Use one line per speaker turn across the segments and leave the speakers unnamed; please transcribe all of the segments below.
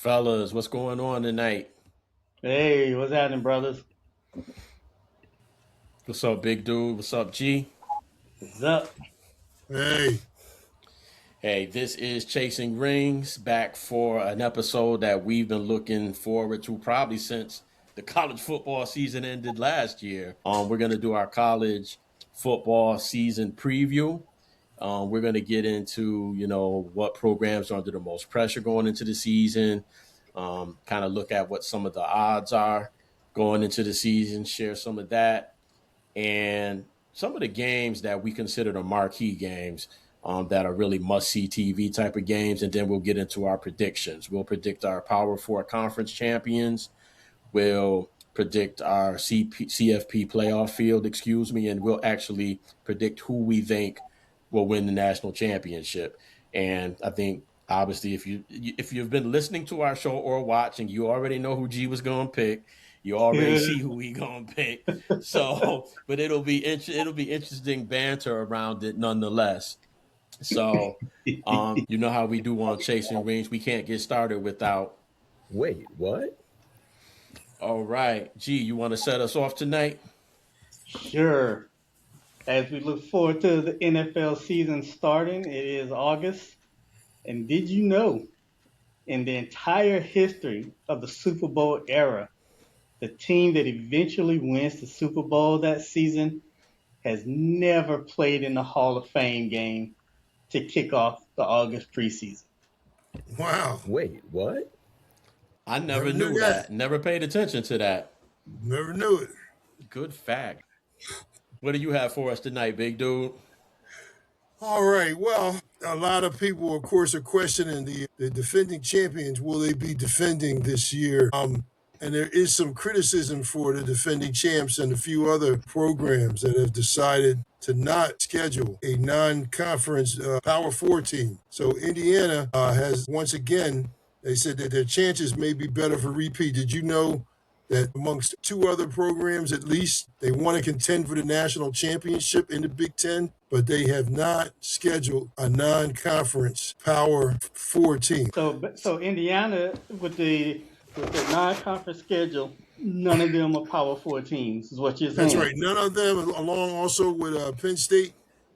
Fellas, what's going on tonight?
Hey, what's happening, brothers?
What's up, big dude? What's up, G?
What's up?
Hey,
Hey, this is Chasing Rings, back for an episode that we've been looking forward to probably since the college football season ended last year. We're going to do our college football season preview. We're going to get into, what programs are under the most pressure going into the season, kind of look at what some of the odds are going into the season, share some of that. And some of the games that we consider the marquee games that are really must-see TV type of games, and then we'll get into our predictions. We'll predict our Power Four conference champions. We'll predict our CFP playoff field, and we'll actually predict who we think will win the national championship. And I think obviously if you've been listening to our show or watching, you already know who G was going to pick. You already see who we gonna pick. So, but it'll be interesting banter around it nonetheless. So, you know how we do on Chasing Rings. We can't get started without.
Wait, what?
All right, G, you want to set us off tonight?
Sure. As we look forward to the NFL season starting, it is August. And did you know, in the entire history of the Super Bowl era, the team that eventually wins the Super Bowl that season has never played in the Hall of Fame game to kick off the August preseason?
wow.
Wait, what?
I never knew that. Never paid attention to that.
Never knew it.
Good fact. What do you have for us tonight, big dude?
All right. Well, a lot of people, of course, are questioning the defending champions. Will they be defending this year? And there is some criticism for the defending champs and a few other programs that have decided to not schedule a non-conference Power Four team. So Indiana has once again, they said that their chances may be better for repeat. Did you know that amongst two other programs, at least, they want to contend for the national championship in the Big Ten, but they have not scheduled a non-conference Power Four team?
So Indiana with the non-conference schedule, none of them are Power Four teams, is what you're saying.
That's right. None of them, along also with Penn State,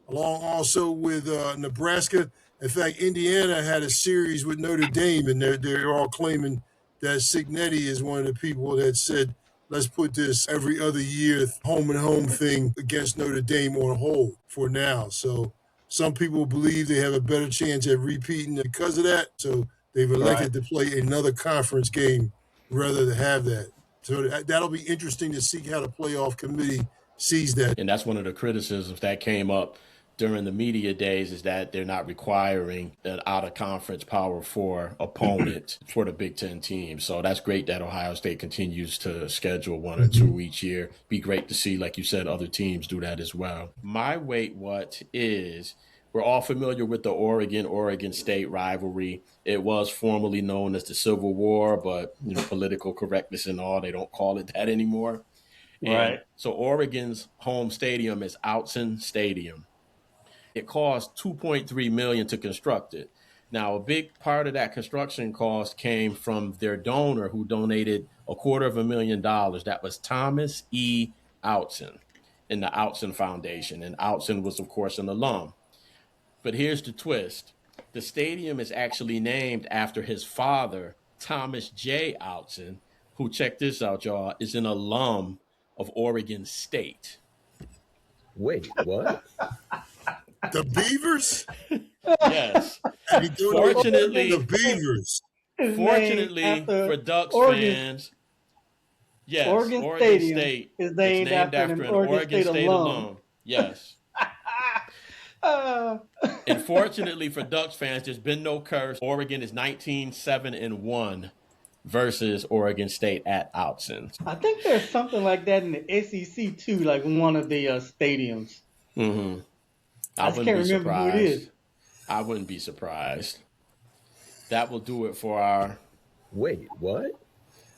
along also with Nebraska. In fact, Indiana had a series with Notre Dame, and they're all claiming that Signetti is one of the people that said, let's put this every other year home and home thing against Notre Dame on hold for now. So some people believe they have a better chance at repeating because of that. So they've elected to play another conference game rather than have that. So that'll be interesting to see how the playoff committee sees that.
And that's one of the criticisms that came up during the media days, is that they're not requiring an out-of-conference Power Four opponent for the Big Ten team. So that's great that Ohio State continues to schedule one or two each year. Be great to see, like you said, other teams do that as well. My wait what is, we're all familiar with the Oregon State rivalry. It was formerly known as the Civil War, but political correctness and all, they don't call it that anymore.
Right.
And so Oregon's home stadium is Autzen Stadium. It cost $2.3 million to construct it. Now, a big part of that construction cost came from their donor, who donated $250,000. That was Thomas E. Autzen and the Autzen Foundation. And Autzen was, of course, an alum. But here's the twist. The stadium is actually named after his father, Thomas J. Autzen, who, check this out, y'all, is an alum of Oregon State.
Wait, what?
The Beavers?
Yes. Fortunately,
the Beavers.
Fortunately for Ducks fans, yes,
Oregon
State
is named after an Oregon State alum.
Yes. And fortunately for Ducks fans, there's been no curse. Oregon is 19-7-1 versus Oregon State at Autzen.
I think there's something like that in the SEC too, like one of the stadiums.
Mm-hmm.
I just can't remember who it is.
I wouldn't be surprised. That will do it for our.
Wait, what?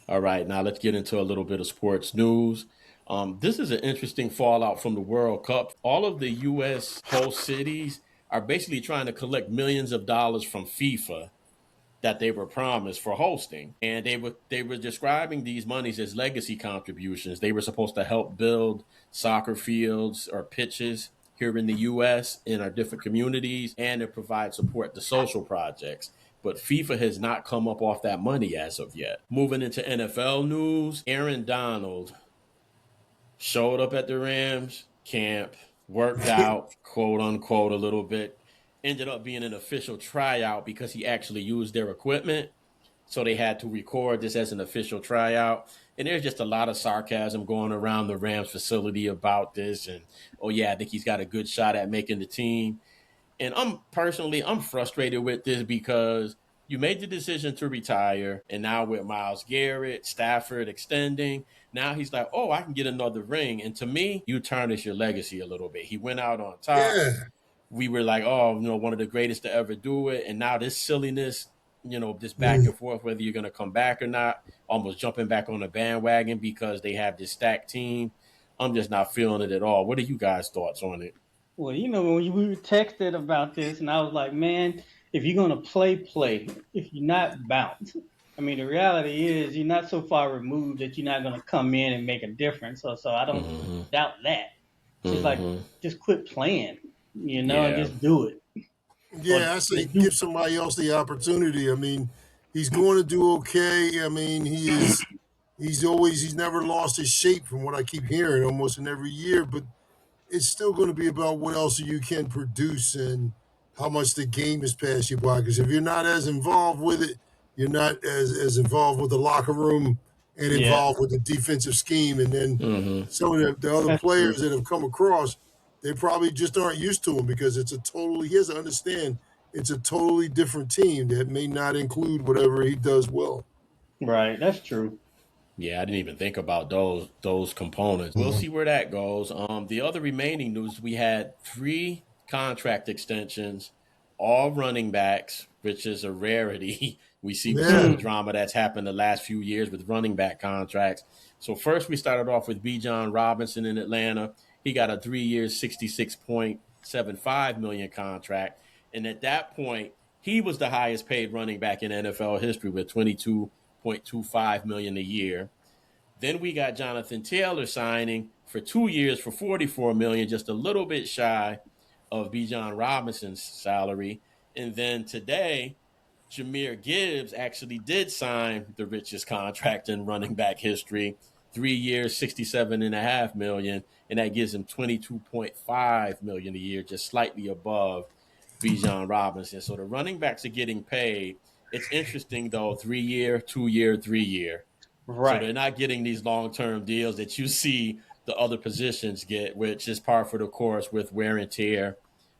All right, now let's get into a little bit of sports news. This is an interesting fallout from the World Cup. All of the U.S. host cities are basically trying to collect millions of dollars from FIFA that they were promised for hosting. And they were describing these monies as legacy contributions. They were supposed to help build soccer fields or pitches here in the US in our different communities and to provide support to social projects. But FIFA has not come up off that money as of yet. Moving into NFL news, Aaron Donald showed up at the Rams camp, worked out, quote unquote, a little bit, ended up being an official tryout because he actually used their equipment. So they had to record this as an official tryout. And there's just a lot of sarcasm going around the Rams facility about this. And, oh, yeah, I think he's got a good shot at making the team. And I'm frustrated with this because you made the decision to retire, and now with Myles Garrett, Stafford extending, now he's like, oh, I can get another ring. And to me, you tarnish your legacy a little bit. He went out on top.
Yeah.
We were like, oh, one of the greatest to ever do it. And now this silliness, this back and forth, whether you're going to come back or not, almost jumping back on the bandwagon because they have this stacked team. I'm just not feeling it at all. What are you guys' thoughts on it?
Well, when we were texted about this, and I was like, man, if you're going to play. If you're not, bounce. I mean, the reality is you're not so far removed that you're not going to come in and make a difference. So I don't doubt that. Just like, just quit playing, and just do it.
Yeah, I say give somebody else the opportunity. I mean, he's going to do okay. I mean, he's never lost his shape from what I keep hearing almost in every year, but it's still going to be about what else you can produce and how much the game has passed you by. Because if you're not as involved with it, you're not as involved with the locker room and involved with the defensive scheme. And then some of the other players that have come across, they probably just aren't used to him because he has to understand it's a totally different team that may not include whatever he does well.
Right, that's true.
Yeah, I didn't even think about those components. We'll see where that goes. The other remaining news, we had 3 contract extensions, all running backs, which is a rarity. We see some drama that's happened the last few years with running back contracts. So first we started off with Bijan Robinson in Atlanta. He got a 3-year, $66.75 million contract. And at that point, he was the highest paid running back in NFL history with $22.25 million a year. Then we got Jonathan Taylor signing for 2 years for $44 million, just a little bit shy of Bijan Robinson's salary. And then today, Jahmyr Gibbs actually did sign the richest contract in running back history, 3 years, $67.5 million, and that gives him $22.5 million a year, just slightly above Bijan Robinson. So the running backs are getting paid. It's interesting though, 3 year, 2 year, 3 year.
Right.
So they're not getting these long-term deals that you see the other positions get, which is par for the course with wear and tear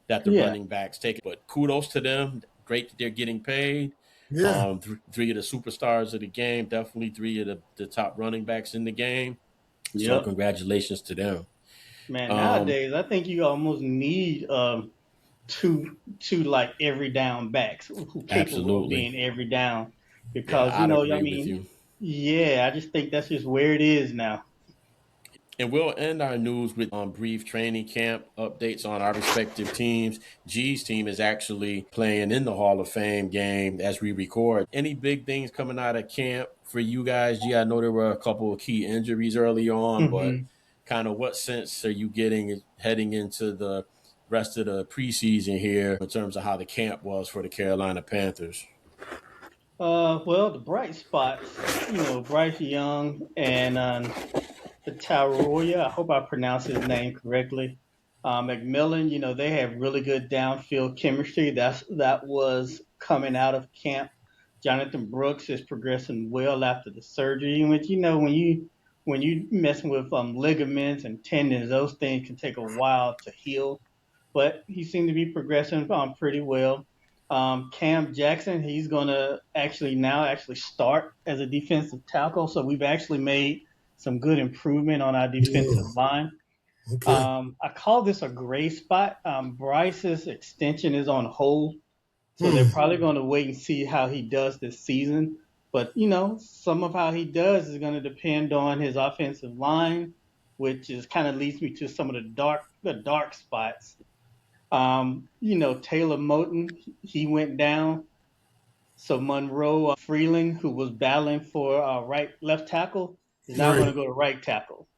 that the running backs take. But kudos to them. Great that they're getting paid.
Yeah.
3 of the superstars of the game, definitely 3 of the top running backs in the game. So congratulations to them.
Man, nowadays I think you almost need two like every down backs who capable of being every down because I just think that's just where it is now.
And we'll end our news with brief training camp updates on our respective teams. G's team is actually playing in the Hall of Fame game as we record. Any big things coming out of camp for you guys? G, I know there were a couple of key injuries early on, but kind of what sense are you getting heading into the rest of the preseason here in terms of how the camp was for the Carolina Panthers?
Well, the bright spots, Bryce Young and Taroya, I hope I pronounced his name correctly. McMillan, they have really good downfield chemistry. That was coming out of camp. Jonathan Brooks is progressing well after the surgery. Which when you messing with ligaments and tendons, those things can take a while to heal. But he seemed to be progressing pretty well. Cam Jackson, he's gonna actually start as a defensive tackle. So we've actually made some good improvement on our defensive line.
Okay.
I call this a gray spot. Bryce's extension is on hold, so they're probably going to wait and see how he does this season. But, some of how he does is going to depend on his offensive line, which is kind of leads me to some of the dark spots. Taylor Moton, he went down. So Monroe Freeling, who was battling for left tackle, is now going
Right.
to go to right tackle,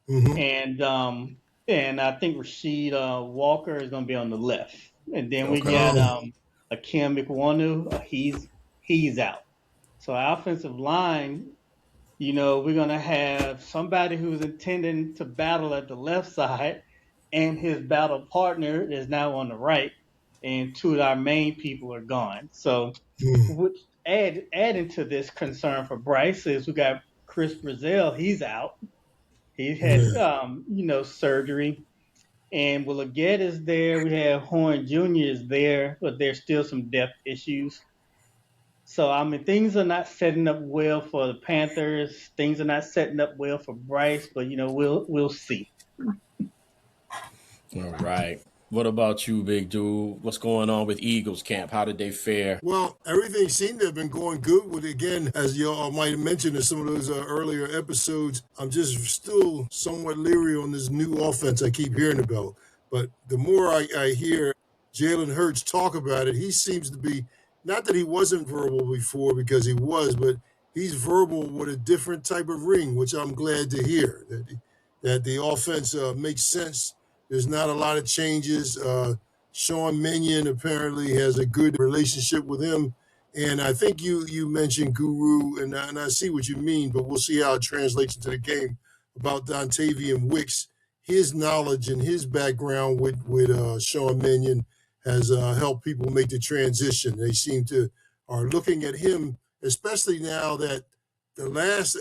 Mm-hmm.
and I think Rasheed Walker is going to be on the left, and then we
Okay.
got
Oh.
Akim Ikwonu, he's out. So our offensive line, we're going to have somebody who's intending to battle at the left side, and his battle partner is now on the right, and two of our main people are gone. So,
Mm.
which adding to this concern for Bryce is we got Chris Brazil. He's out. He had
Yeah.
surgery, and Leggett is there. We have Horn Jr. is there, but there's still some depth issues. So I mean, things are not setting up well for the Panthers. Things are not setting up well for Bryce, but we'll see.
All right. What about you, big dude? What's going on with Eagles camp? How did they fare?
Well, everything seemed to have been going good. With again, as y'all might have mentioned in some of those earlier episodes, I'm just still somewhat leery on this new offense I keep hearing about. But the more I hear Jalen Hurts talk about it, he seems to be not that he wasn't verbal before because he was, but he's verbal with a different type of ring, which I'm glad to hear. That the offense makes sense. There's not a lot of changes. Sean Minion apparently has a good relationship with him. And I think you mentioned Guru, and I see what you mean, but we'll see how it translates into the game about Dontavian Wicks. His knowledge and his background with Sean Minion has helped people make the transition. They seem to are looking at him, especially now that the last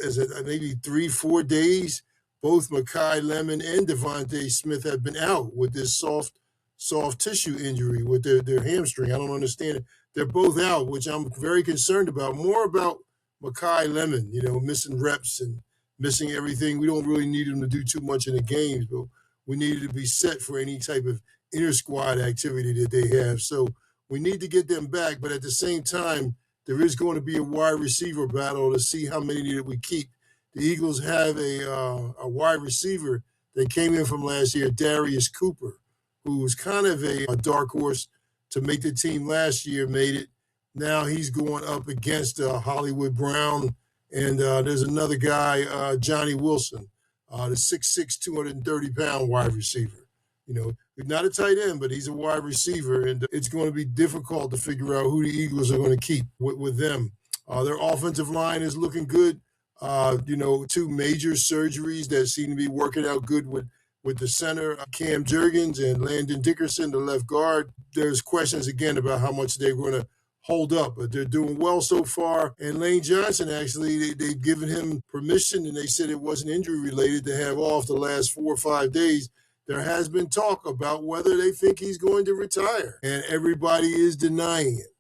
maybe 3-4 days, both Makai Lemon and Devontae Smith have been out with this soft tissue injury with their hamstring. I don't understand it. They're both out, which I'm very concerned about. More about Makai Lemon, missing reps and missing everything. We don't really need him to do too much in the games, but we needed to be set for any type of inter squad activity that they have. So we need to get them back, but at the same time, there is going to be a wide receiver battle to see how many that we keep. The Eagles have a wide receiver that came in from last year, Darius Cooper, who was kind of a dark horse to make the team last year, made it. Now he's going up against Hollywood Brown, and there's another guy, Johnny Wilson, the 6'6", 230-pound wide receiver. He's not a tight end, but he's a wide receiver, and it's going to be difficult to figure out who the Eagles are going to keep with them. Their offensive line is looking good. Two major surgeries that seem to be working out good with the center, Cam Jurgens, and Landon Dickerson, the left guard. There's questions again about how much they're going to hold up, but they're doing well so far. And Lane Johnson, actually, they've given him permission, and they said it wasn't injury related, to have off the last 4 or 5 days. There has been talk about whether they think he's going to retire, and everybody is denying it.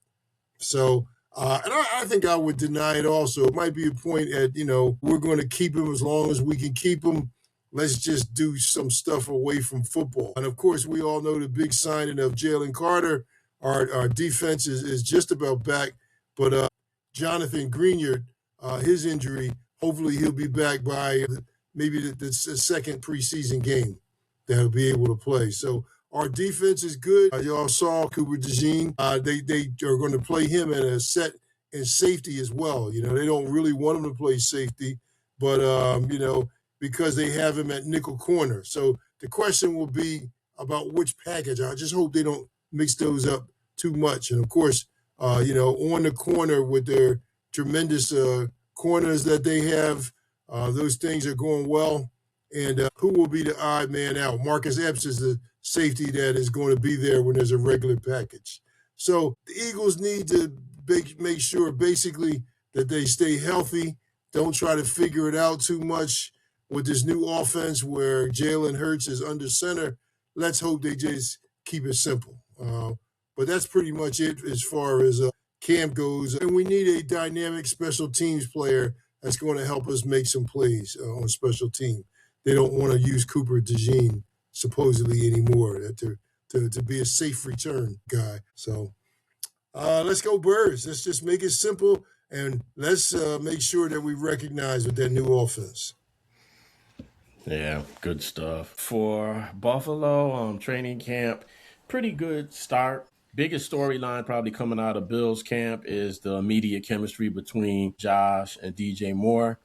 So, and I think I would deny it also. It might be a point at, we're going to keep him as long as we can keep him. Let's just do some stuff away from football. And of course, we all know the big signing of Jalen Carter. Our defense is just about back, but Jonathan Greenard, his injury, hopefully he'll be back by maybe the second preseason game that he'll be able to play. So our defense is good. Y'all saw Cooper DeJean. They are going to play him at a set and safety as well. They don't really want him to play safety, but because they have him at nickel corner. So the question will be about which package. I just hope they don't mix those up too much. And of course, on the corner with their tremendous corners that they have, those things are going well. And who will be the odd man out? Marcus Epps is the safety that is going to be there when there's a regular package. So the Eagles need to make sure basically that they stay healthy. Don't try to figure it out too much with this new offense where Jalen Hurts is under center. Let's hope they just keep it simple. But that's pretty much it as far as camp goes. And we need a dynamic special teams player that's going to help us make some plays on special team. They don't want to use Cooper DeJean supposedly anymore to be a safe return guy. So let's go Birds. Let's just make it simple, and let's make sure that we recognize with that new offense.
Yeah, good stuff. For Buffalo, training camp, pretty good start. Biggest storyline probably coming out of Bill's camp is the immediate chemistry between Josh and DJ Moore.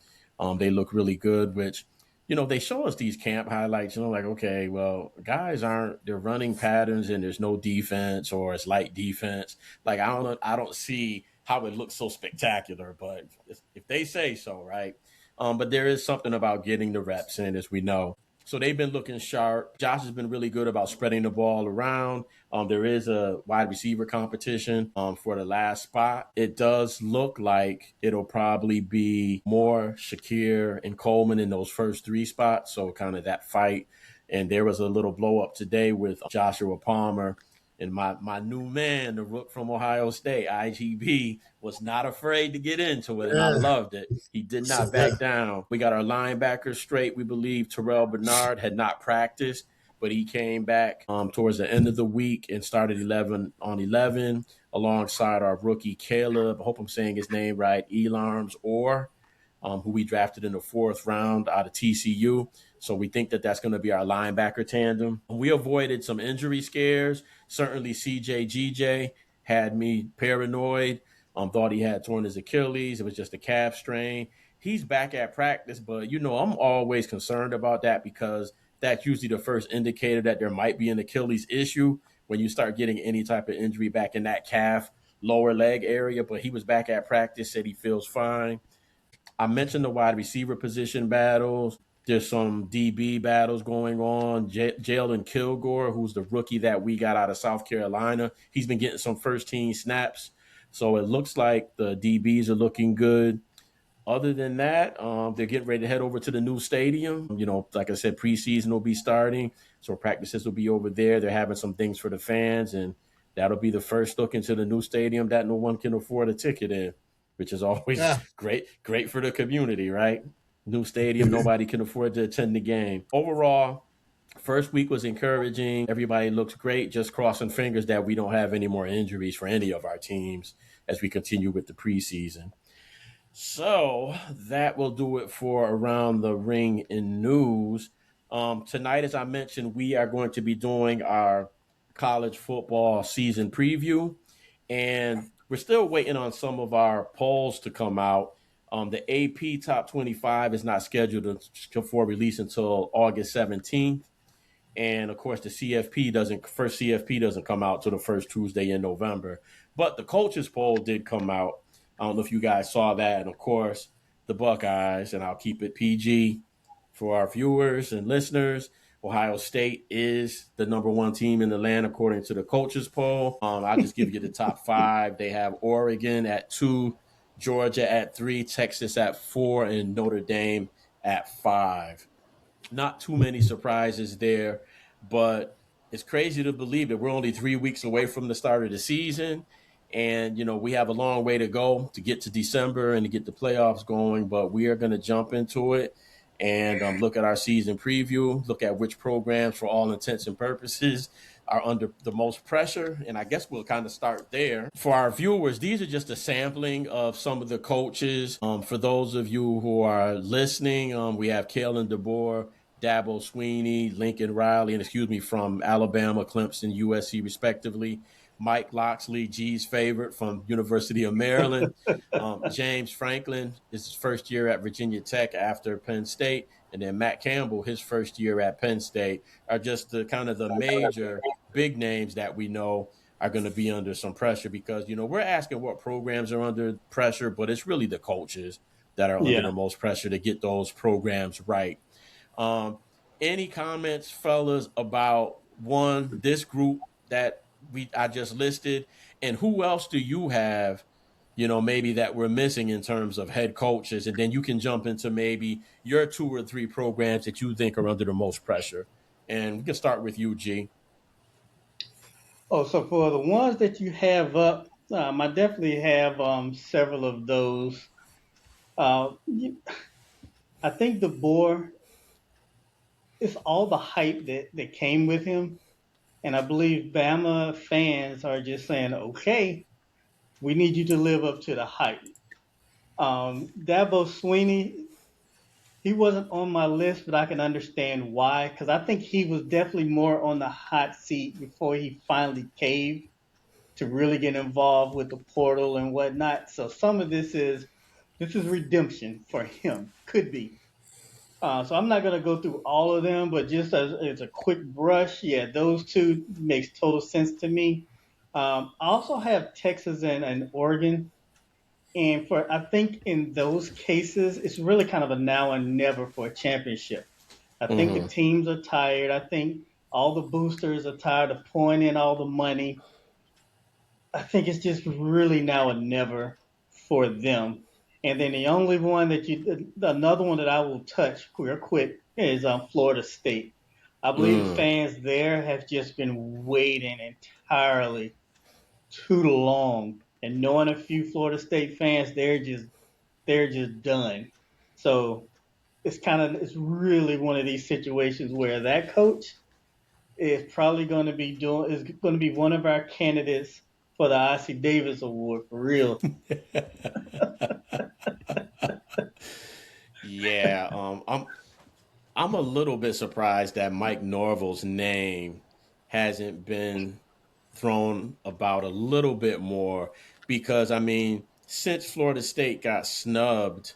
They look really good, which, they show us these camp highlights, like, okay, well, guys they're running patterns and there's no defense or it's light defense. Like, I don't see how it looks so spectacular, but if they say so, right? But there is something about getting the reps in, as we know. So they've been looking sharp. Josh has been really good about spreading the ball around. There is a wide receiver competition for the last spot. It does look like it'll probably be more Shakir and Coleman in those first three spots. So kind of that fight. And there was a little blow up today with Joshua Palmer. And my new man, the rook from Ohio State, IGB, was not afraid to get into it, and I
Yeah.
loved it. He did not back down. We got our linebackers straight. We believe Terrell Bernard had not practiced, but he came back towards the end of the week and started 11 on 11 alongside our rookie Caleb. I hope I'm saying his name right, Elarms Orr, who we drafted in the fourth round out of TCU. So we think that that's going to be our linebacker tandem. We avoided some injury scares. Certainly CJ had me paranoid. Thought he had torn his Achilles. It was just a calf strain. He's back at practice, but I'm always concerned about that because that's usually the first indicator that there might be an Achilles issue when you start getting any type of injury back in that calf lower leg area. But he was back at practice, said he feels fine. I mentioned the wide receiver position battles. There's some DB battles going on. Jalen Kilgore, who's the rookie that we got out of South Carolina, he's been getting some first team snaps. So it looks like the DBs are looking good. Other than that, they're getting ready to head over to the new stadium. Like I said, preseason will be starting. So practices will be over there. They're having some things for the fans, and that'll be the first look into the new stadium that no one can afford a ticket in, which is always
Yeah.
great for the community, right? New stadium, nobody can afford to attend the game. Overall, first week was encouraging. Everybody looks great. Just crossing fingers that we don't have any more injuries for any of our teams as we continue with the preseason. So that will do it for Around the Ring in news. Tonight, as I mentioned, we are going to be doing our college football season preview, and we're still waiting on some of our polls to come out. The AP Top 25 is not scheduled for release until August 17th. And of course, the first CFP doesn't come out till the first Tuesday in November. But the coaches poll did come out. I don't know if you guys saw that. And of course, the Buckeyes, and I'll keep it PG for our viewers and listeners. Ohio State is the number one team in the land according to the coaches poll. I'll just give you the top five. They have Oregon at 2, Georgia at 3, Texas at 4, and Notre Dame at 5. Not too many surprises there, but it's crazy to believe that we're only 3 weeks away from the start of the season. And, we have a long way to go to get to December and to get the playoffs going, but we are going to jump into it and look at our season preview, look at which programs, for all intents and purposes, are under the most pressure. And I guess we'll kind of start there. For our viewers, these are just a sampling of some of the coaches. For those of you who are listening, we have Kalen DeBoer, Dabo Sweeney, Lincoln Riley, and from Alabama, Clemson, USC, respectively. Mike Loxley, G's favorite from University of Maryland. James Franklin is his first year at Virginia Tech after Penn State. And then Matt Campbell, his first year at Penn State, are just the kind of the major big names that we know are going to be under some pressure because, we're asking what programs are under pressure, but it's really the coaches that are under the most pressure to get those programs right. Any comments, fellas, about this group that I just listed, and who else do you have, maybe that we're missing in terms of head coaches, and then you can jump into maybe your 2 or 3 programs that you think are under the most pressure, and we can start with you, G.
Oh, so for the ones that you have up, I definitely have several of those. I think the Boer, it's all the hype that came with him. And I believe Bama fans are just saying, okay, we need you to live up to the hype. Dabo Sweeney, he wasn't on my list, but I can understand why, because I think he was definitely more on the hot seat before he finally caved. to really get involved with the portal and whatnot. So some of this is redemption for him. Could be. So I'm not going to go through all of them, but just as a quick brush, yeah, those two makes total sense to me. I also have Texas and Oregon, and for I think in those cases, it's really kind of a now and never for a championship. I think the
Mm-hmm.
teams are tired. I think all the boosters are tired of pouring in all the money. I think it's just really now or never for them. And then the only one another one that I will touch real quick is Florida State. I believe the
Mm.
fans there have just been waiting entirely too long, and knowing a few Florida State fans, they're just done. So it's really one of these situations where that coach is probably going to be doing is going to be one of our candidates for the Ossie Davis Award for real.
Yeah, I'm a little bit surprised that Mike Norvell's name hasn't been thrown about a little bit more because I mean, since Florida State got snubbed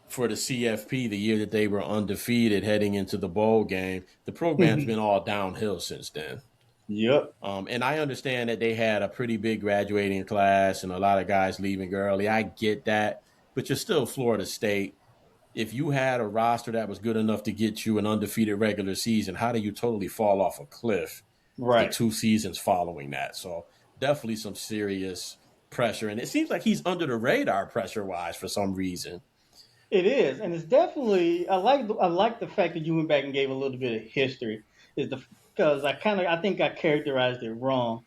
for the CFP the year that they were undefeated heading into the bowl game, the program's been all downhill since then.
Yep.
And I understand that they had a pretty big graduating class and a lot of guys leaving early. I get that, but you're still Florida State. If you had a roster that was good enough to get you an undefeated regular season, how do you totally fall off a cliff the
Right.
2 seasons following that? So definitely some serious pressure. And it seems like he's under the radar pressure wise for some reason.
It is, and it's definitely. I like the fact that you went back and gave a little bit of history. Is the because I think I characterized it wrong.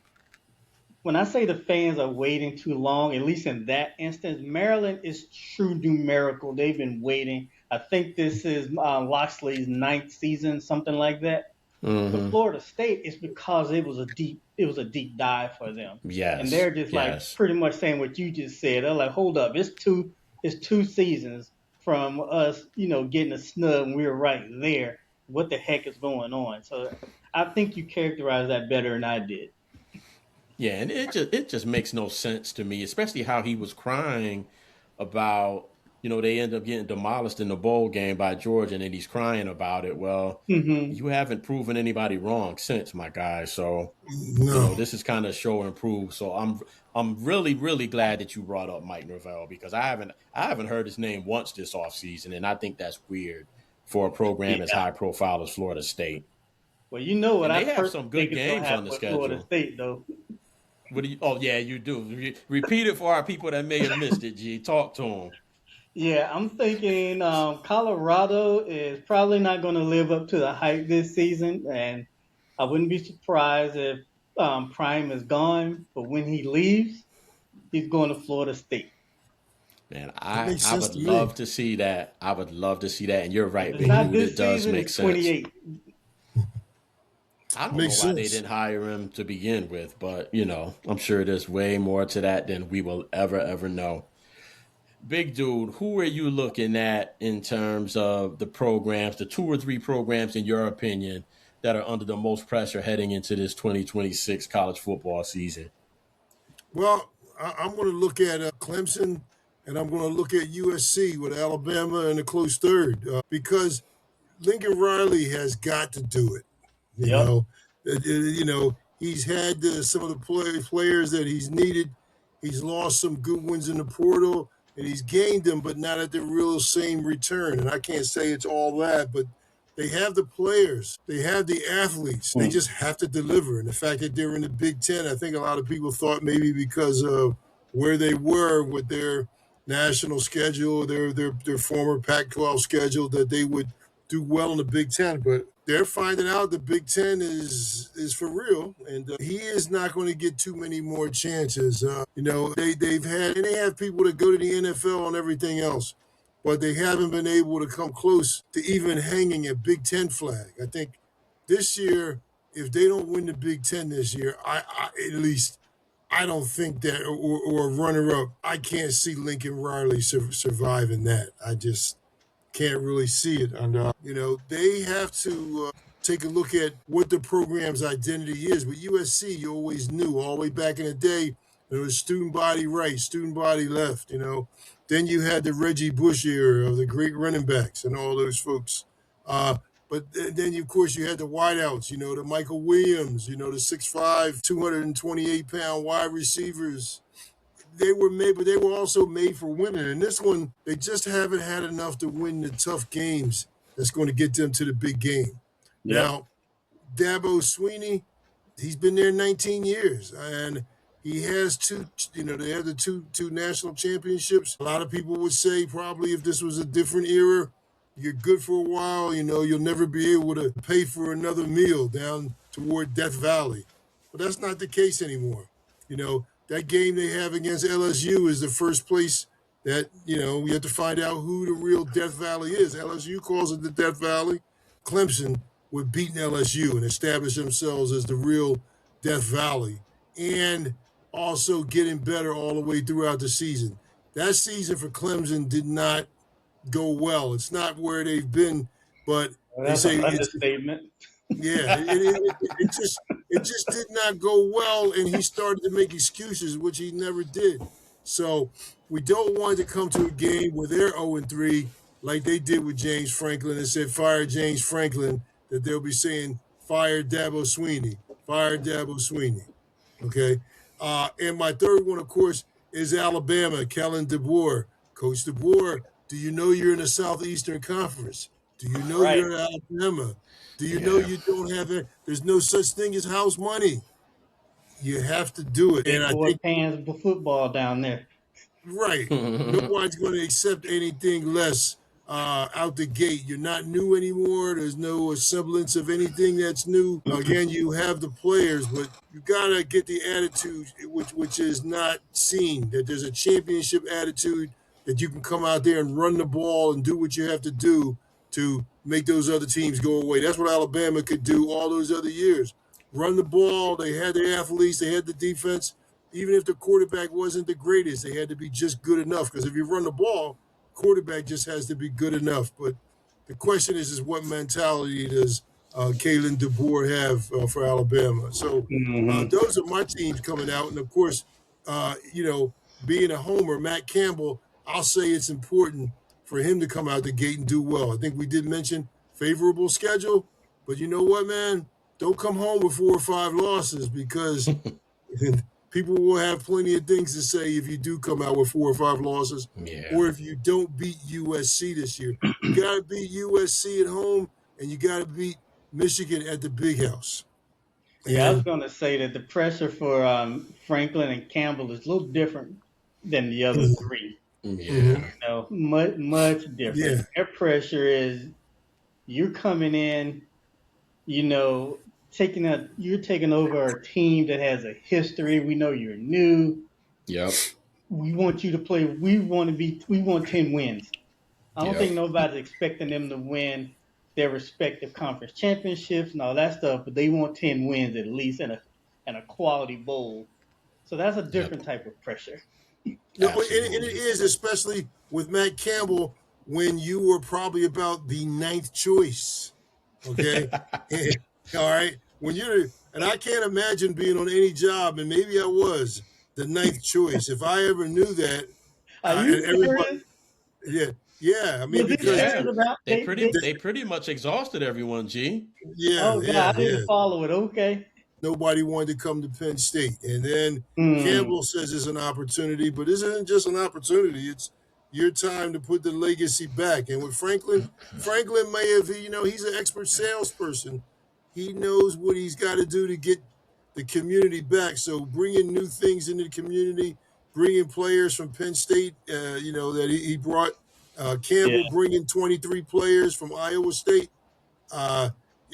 When I say the fans are waiting too long, at least in that instance, Maryland is true numerical. They've been waiting. I think this is Loxley's ninth season, something like that. But
Mm-hmm.
Florida State is because it was a deep dive for them, and
Yes.
they're just like
Yes.
pretty much saying what you just said. They're like, hold up, it's two seasons from us, getting a snub, and we were right there. What the heck is going on? So I think you characterized that better than I did.
Yeah, and it just makes no sense to me, especially how he was crying about, they end up getting demolished in the bowl game by Georgia, and then he's crying about it. Well,
Hmm.
you haven't proven anybody wrong since, my guy. So,
No.
this is kind of show and prove. So I'm really, really glad that you brought up Mike Norvell because I haven't heard his name once this offseason, and I think that's weird for a program as
Yeah.
high profile as Florida State.
Well, you know what
And
I
they have
personally
some
think
good
is going to
games on
happen
the
with Florida
schedule.
State, though.
What do you? Oh yeah, you do. Repeat it for our people that may have missed it. G, talk to them.
Yeah, I'm thinking Colorado is probably not going to live up to the hype this season, and I wouldn't be surprised if Prime is gone. But when he leaves, he's going to Florida State.
Man,
That
I
makes
I
sense
would
to me.
love to see that. I would love to see that. And you're
If
right,
it's
big
not
dude. It
this
does
season,
make
it's
sense.
28.
I don't know
Makes
why they
sense.
didn't hire him to begin with, but I'm sure there's way more to that than we will ever know. Big dude, who are you looking at in terms of the programs, the two or three programs in your opinion that are under the most pressure heading into this 2026 college football season?
Well, I'm going to look at Clemson, and I'm going to look at USC with Alabama in a close third because Lincoln Riley has got to do it. You
Yep.
know, he's had some of the players that he's needed. He's lost some good ones in the portal, and he's gained them, but not at the real same return. And I can't say it's all that, but they have the players, they have the athletes. They
Hmm.
just have to deliver. And the fact that they're in the Big Ten, I think a lot of people thought maybe because of where they were with their national schedule, their former Pac-12 schedule, that they would do well in the Big Ten, but they're finding out the Big Ten is for real, and he is not going to get too many more chances. They have people that go to the NFL and everything else, but they haven't been able to come close to even hanging a Big Ten flag. I think this year, if they don't win the Big Ten this year, I at least I don't think that, or a runner up. I can't see Lincoln Riley surviving that. I just can't really see it. And they have to take a look at what the program's identity is. With USC, you always knew all the way back in the day, there was student body right, student body left, Then you had the Reggie Bush era of the great running backs and all those folks. But then, of course, you had the wideouts, the Michael Williams, the 6'5", 228-pound wide receivers. They were made, but they were also made for winning. And this one, they just haven't had enough to win the tough games that's going to get them to the big game.
Yep.
Now, Dabo Swinney, he's been there 19 years, and he has they have the two national championships. A lot of people would say probably if this was a different era, you're good for a while, you'll never be able to pay for another meal down toward Death Valley. But that's not the case anymore. That game they have against LSU is the first place that, we have to find out who the real Death Valley is. LSU calls it the Death Valley. Clemson would beat LSU and establish themselves as the real Death Valley, and also getting better all the way throughout the season. That season for Clemson did not go well. It's not where they've been, but
That's
they say
an understatement.
it just did not go well, and he started to make excuses, which he never did. So we don't want to come to a game where they're 0-3 like they did with James Franklin and said fire James Franklin, that they'll be saying fire Dabo Swinney, fire Dabo Swinney. Okay. And my third one, of course, is Alabama, Kellen DeBoer. Coach DeBoer, do you know you're in the Southeastern Conference? Do you know you're in Alabama? Do you know you don't have it? There's no such thing as house money. You have to do it.
Big
And I
boy
think
pans for football down there.
right. Nobody's going to accept anything less out the gate. You're not new anymore. There's no semblance of anything that's new. Again, you have the players, but you got to get the attitude, which is not seen, that there's a championship attitude, that you can come out there and run the ball and do what you have to do to make those other teams go away. That's what Alabama could do all those other years. Run the ball. They had their athletes. They had the defense. Even if the quarterback wasn't the greatest, they had to be just good enough. Because if you run the ball, quarterback just has to be good enough. But the question is what mentality does Kalen DeBoer have for Alabama? So those are my teams coming out. And, of course, being a homer, Matt Campbell, I'll say it's important for him to come out the gate and do well. I think we did mention favorable schedule. But you know what, man? Don't come home with 4 or 5 losses, because people will have plenty of things to say if you do come out with 4 or 5 losses, or if you don't beat USC this year. You got to beat USC at home, and you got to beat Michigan at the Big House.
Yeah, I was going to say that the pressure for Franklin and Campbell is a little different than the other three. Much different.
Yeah.
Their pressure is you're coming in, you're taking over a team that has a history. We know you're new.
Yep.
We want you to play. We want 10 wins. I don't think nobody's expecting them to win their respective conference championships and all that stuff, but they want 10 wins at least in a quality bowl. So that's a different type of pressure.
No, and it is, especially with Matt Campbell, when you were probably about the 9th choice. Okay. All right. And I can't imagine being on any job, and maybe I was the 9th choice. If I ever knew that,
Are you serious?
Yeah. I mean, because
they pretty much exhausted everyone, G.
Yeah.
Oh, God, I didn't follow it. Okay.
Nobody wanted to come to Penn State. And then Campbell says it's an opportunity, but this isn't just an opportunity. It's your time to put the legacy back. And with Franklin may have, he's an expert salesperson. He knows what he's got to do to get the community back. So bringing new things into the community, bringing players from Penn State, that he brought. Campbell bringing 23 players from Iowa State.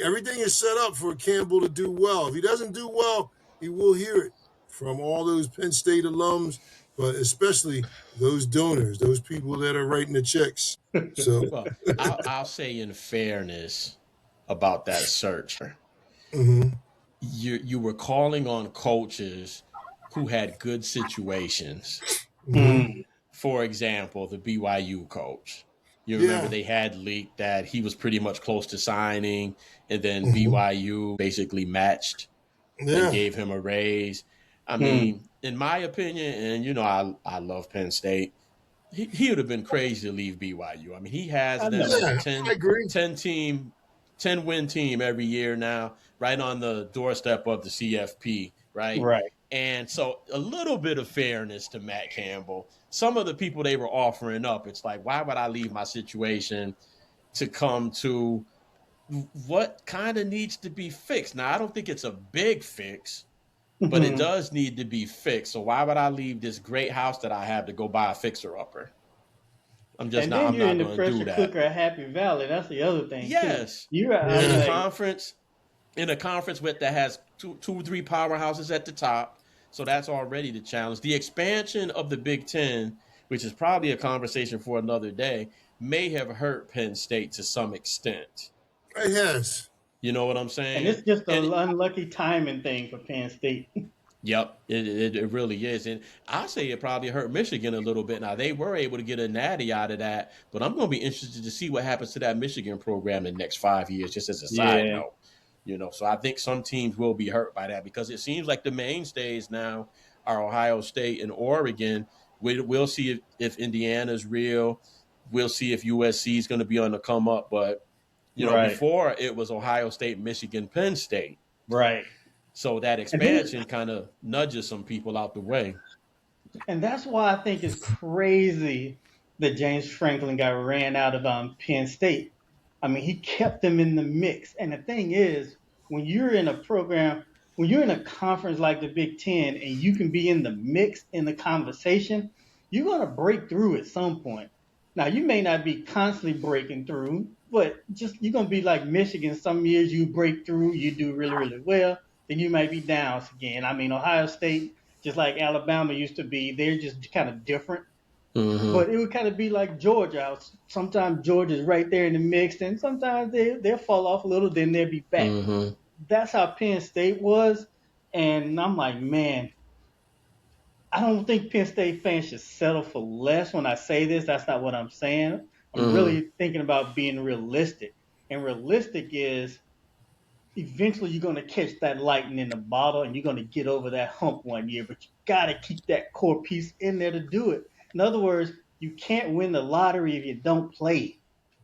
Everything is set up for Campbell to do well. If he doesn't do well, he will hear it from all those Penn State alums, but especially those donors, those people that are writing the checks. So
well, I'll say in fairness about that search, you were calling on coaches who had good situations. For example, the BYU coach. You remember
Yeah.
they had leaked that he was pretty much close to signing, and then
Mhm.
BYU basically matched and
Yeah.
gave him a raise. I
Hmm.
mean, in my opinion, and I love Penn State, he would have been crazy to leave BYU. I mean, he has
I
them
know.
as a
Yeah. I agree.
10 win team every year now, right on the doorstep of the CFP, right?
Right.
And so a little bit of fairness to Matt Campbell. Some of the people they were offering up, it's like, why would I leave my situation to come to what kind of needs to be fixed? Now, I don't think it's a big fix, but it
Hmm.
does need to be fixed. So why would I leave this great house that I have to go buy a fixer upper?
And then
I'm
you're
not
in the
going to do
pressure
that.
cooker at Happy Valley. That's the other thing too.
Yes,
You're, I'm
in a
Yeah.
like,
conference, with that has two, 3 powerhouses at the top. So that's already the challenge. The expansion of the Big Ten, which is probably a conversation for another day, may have hurt Penn State to some extent.
It has.
You know what I'm
and
saying?
it's just
And
an unlucky timing thing for Penn State.
yep, it really is. And I say it probably hurt Michigan a little bit. Now, they were able to get a natty out of that, but I'm going to be interested to see what happens to that Michigan program in the next 5 years, just as a side
Yeah.
note. So I think some teams will be hurt by that because it seems like the mainstays now are Ohio State and Oregon. We'll see if Indiana's real. We'll see if USC is going to be on the come up. But,
Right.
before it was Ohio State, Michigan, Penn State.
Right.
So that
And then,
expansion kind of nudges some people out the way.
and that's why I think it's crazy that James Franklin got ran out of Penn State. I mean, he kept them in the mix. And the thing is, when you're in a program, when you're in a conference like the Big Ten, and you can be in the mix in the conversation, you're going to break through at some point. Now, you may not be constantly breaking through, but just you're going to be like Michigan. Some years you break through, you do really, really well. Then you might be down again. I mean, Ohio State, just like Alabama used to be, they're just kind of different.
Mm-hmm.
But it would kind of be like Georgia. Sometimes Georgia's right there in the mix, and sometimes they'll fall off a little, then they'll be back.
Mm-hmm.
That's how Penn State was. And I'm like, man, I don't think Penn State fans should settle for less when I say this. That's not what I'm saying. I'm
Mm-hmm.
really thinking about being realistic. And realistic is eventually you're going to catch that lightning in the bottle and you're going to get over that hump one year, but you got to keep that core piece in there to do it. In other words, you can't win the lottery if you don't play.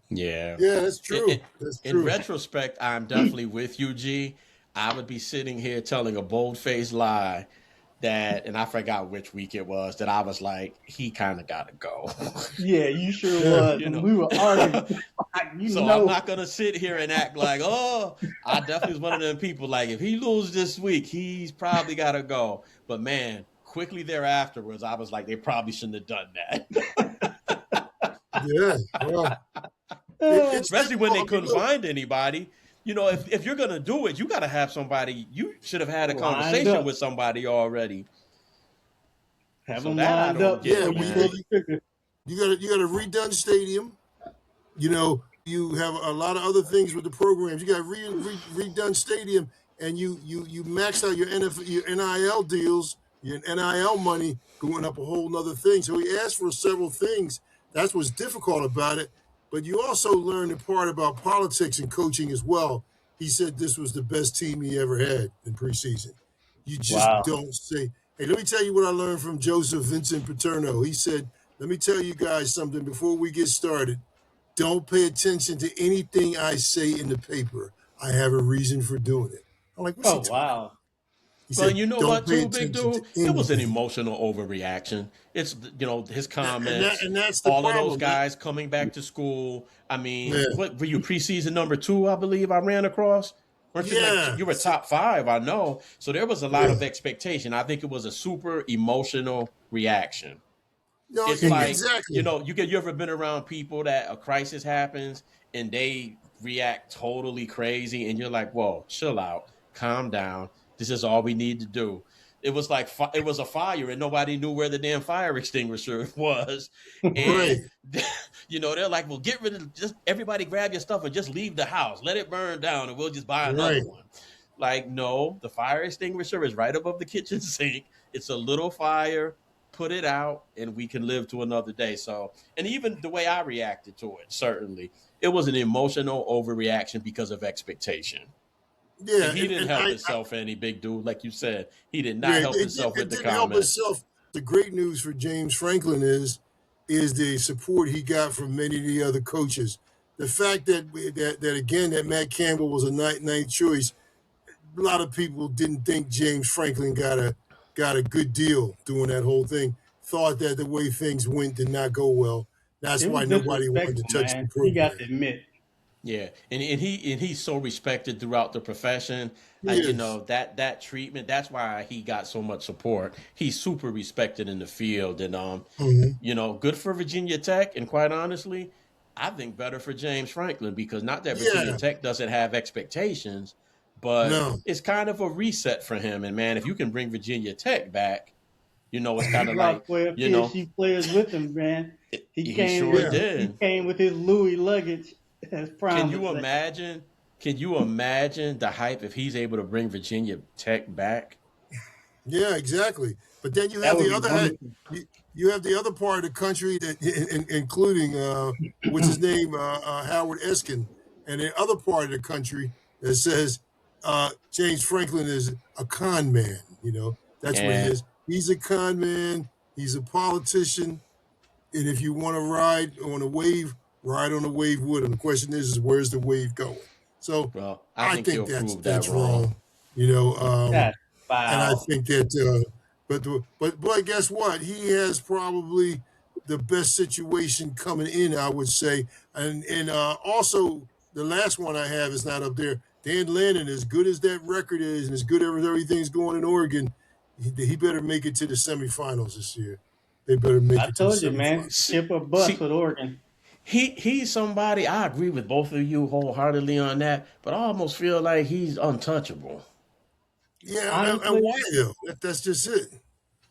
Yeah.
Yeah, that's
In,
true.
in,
That's
in
true.
retrospect, I'm definitely with you, G. I would be sitting here telling a bold-faced lie that, and I forgot which week it was, that I was like, he kind of got to go.
Yeah, you sure
Yeah.
was.
you
And
know.
we were arguing.
So I'm not going to sit here and act like, oh, I definitely was one of them people like, if he loses this week, he's probably got to go. But man, quickly thereafterwards, I was like, they probably shouldn't have done that.
Yeah. Well, it's
Especially when
difficult.
they
I mean,
couldn't
look,
find anybody. If you're going to do it, you got to have somebody. You should have had a
lined
conversation
up.
with somebody already.
Have
So
them
that I
lined
don't
up
get,
yeah,
before
well,
you
you
pull
man.
know,
the trigger.
you got a redone stadium. You have a lot of other things with the programs. You got redone stadium, and you maxed out your your NIL deals, your NIL money going up a whole nother thing. So he asked for several things. That's what's difficult about it. But you also learn the part about politics and coaching as well. He said this was the best team he ever had in preseason. You just
Wow.
don't say, hey, let me tell you what I learned from Joseph Vincent Paterno. He said, let me tell you guys something before we get started. Don't pay attention to anything I say in the paper. I have a reason for doing it. I'm like, what's he
Oh,
talking about?
wow.
He
Well,
said,
you know
don't
what,
pay
too, big
attention to
dude? It was an
anything.
emotional overreaction. It's his
And
comments,
that's the
all of those
problem.
guys coming back to school. I mean,
Yeah.
what were you preseason number 2? I believe I ran across. Weren't you
Yeah.
you were top 5? I know. So there was a lot
Yeah.
of expectation. I think it was a super emotional reaction.
No,
It's like
exactly.
you ever been around people that a crisis happens and they react totally crazy, and you're like, whoa, chill out, calm down. This is all we need to do. It was like it was a fire, and nobody knew where the damn fire extinguisher was. And
Right.
they're like, well, get rid of just everybody, grab your stuff and just leave the house, let it burn down, and we'll just buy another
Right.
one. Like, no, the fire extinguisher is right above the kitchen sink. It's a little fire. put it out and we can live to another day. So, and even the way I reacted to it, certainly, it was an emotional overreaction because of expectation.
Yeah,
And he didn't
and
help himself any, big dude. Like you said, he did not
yeah,
help himself
it
with the
didn't help
comments.
itself. The great news for James Franklin is the support he got from many of the other coaches. The fact that again that Matt Campbell was a ninth choice, a lot of people didn't think James Franklin got a good deal doing that whole thing. Thought that the way things went did not go well. That's
It was
why nobody wanted to
disrespectful,
touch the
man. You got
program.
to admit.
Yeah, and he's so respected throughout the profession. You
Yes.
know that treatment. That's why he got so much support. He's super respected in the field, and
Hmm.
you know, good for Virginia Tech. And quite honestly, I think better for James Franklin because not that Virginia
Yeah.
Tech doesn't have expectations, but
No.
it's kind of a reset for him. And man, if you can bring Virginia Tech back, you know, it's
He
kind of like
brought 12
you know,
PSU players with him, man. He
he
came
sure
with
Yeah.
he
did.
came with his Louis luggage as
Can
promised.
you imagine? Can you imagine the hype if he's able to bring Virginia Tech back?
Yeah, exactly. But then you
That
have
would
the
be
other hand,
wonderful.
you have the other part of the country that, including what's his name, Howard Eskin, and the other part of the country that says James Franklin is a con man. That's what he
Yeah,
is. He's a con man. He's a politician. And if you want to ride on a wave with him. The question is where's the wave going? So
well, I
I
think
think
he'll
that's
prove that
that's
wrong.
wrong. You know.
That's
And I
foul.
think that, but guess what? He has probably the best situation coming in, I would say. And also the last one I have is not up there. Dan Lannon, as good as that record is, and as good as everything's going in Oregon, he better make it to the semifinals this year. They better make
I
it to the
told you, man.
semifinals.
See,
Ship or bust
see,
with Oregon.
he's somebody I agree with both of you wholeheartedly on that, but I almost feel like he's untouchable.
Yeah, and
Honestly,
why though? That's just it.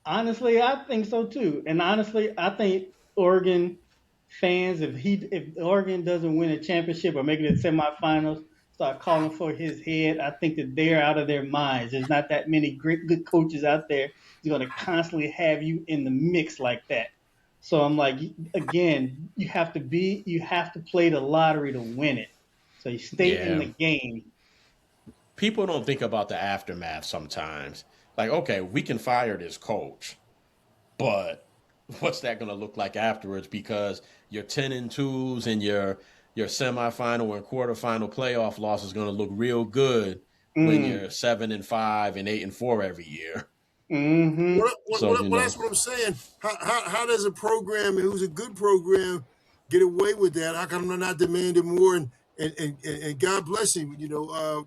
honestly, I think so too. And honestly, I think Oregon fans, if Oregon doesn't win a championship or make it to semifinals, start calling for his head, I think that they're out of their minds. There's not that many great good coaches out there who's going to constantly have you in the mix like that. So I'm like, again, you have to play the lottery to win it. So you stay in
Yeah,
the game.
people don't think about the aftermath sometimes. Like, okay, we can fire this coach, but what's that going to look like afterwards? Because your 10-2s and your semifinal and quarterfinal playoff loss is going to look real good when
Mm,
you're 7-5 and 8-4 every year.
mm-hmm.
So you
Well,
know,
that's what I'm saying. How does a program who's a good program get away with that? How come they're not demanding more? And God bless him,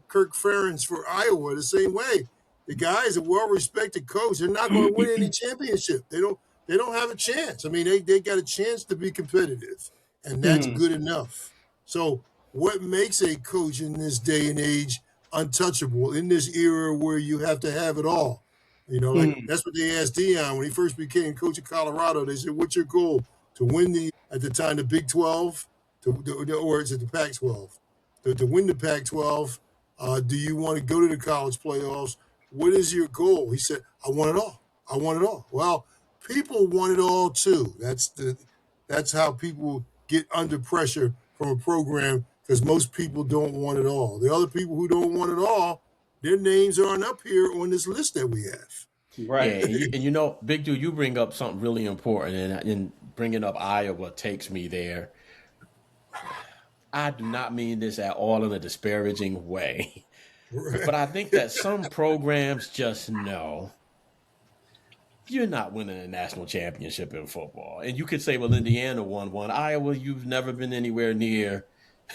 Kirk Ferentz for Iowa the same way. The guy is a well-respected coach. They're not going to win any championship. They don't have a chance. I mean, they got a chance to be competitive, and that's
Mm,
good enough. So what makes a coach in this day and age untouchable in this era where you have to have it all? Like
mm.
that's what they asked Dion when he first became coach of Colorado. They said, "What's your goal to win at the time the Big 12, or is it the Pac-12? To win the Pac-12, do you want to go to the college playoffs? What is your goal?" He said, "I want it all. I want it all." Well, people want it all too. That's how people get under pressure from a program because most people don't want it all. The other people who don't want it all, their names aren't up here on this list that we have.
yeah,
Right.
and you know, Big Dude, you bring up something really important, and bringing up Iowa takes me there. I do not mean this at all in a disparaging way, but I think that some programs just know you're not winning a national championship in football. And you could say, well, Indiana won one. Iowa, you've never been anywhere near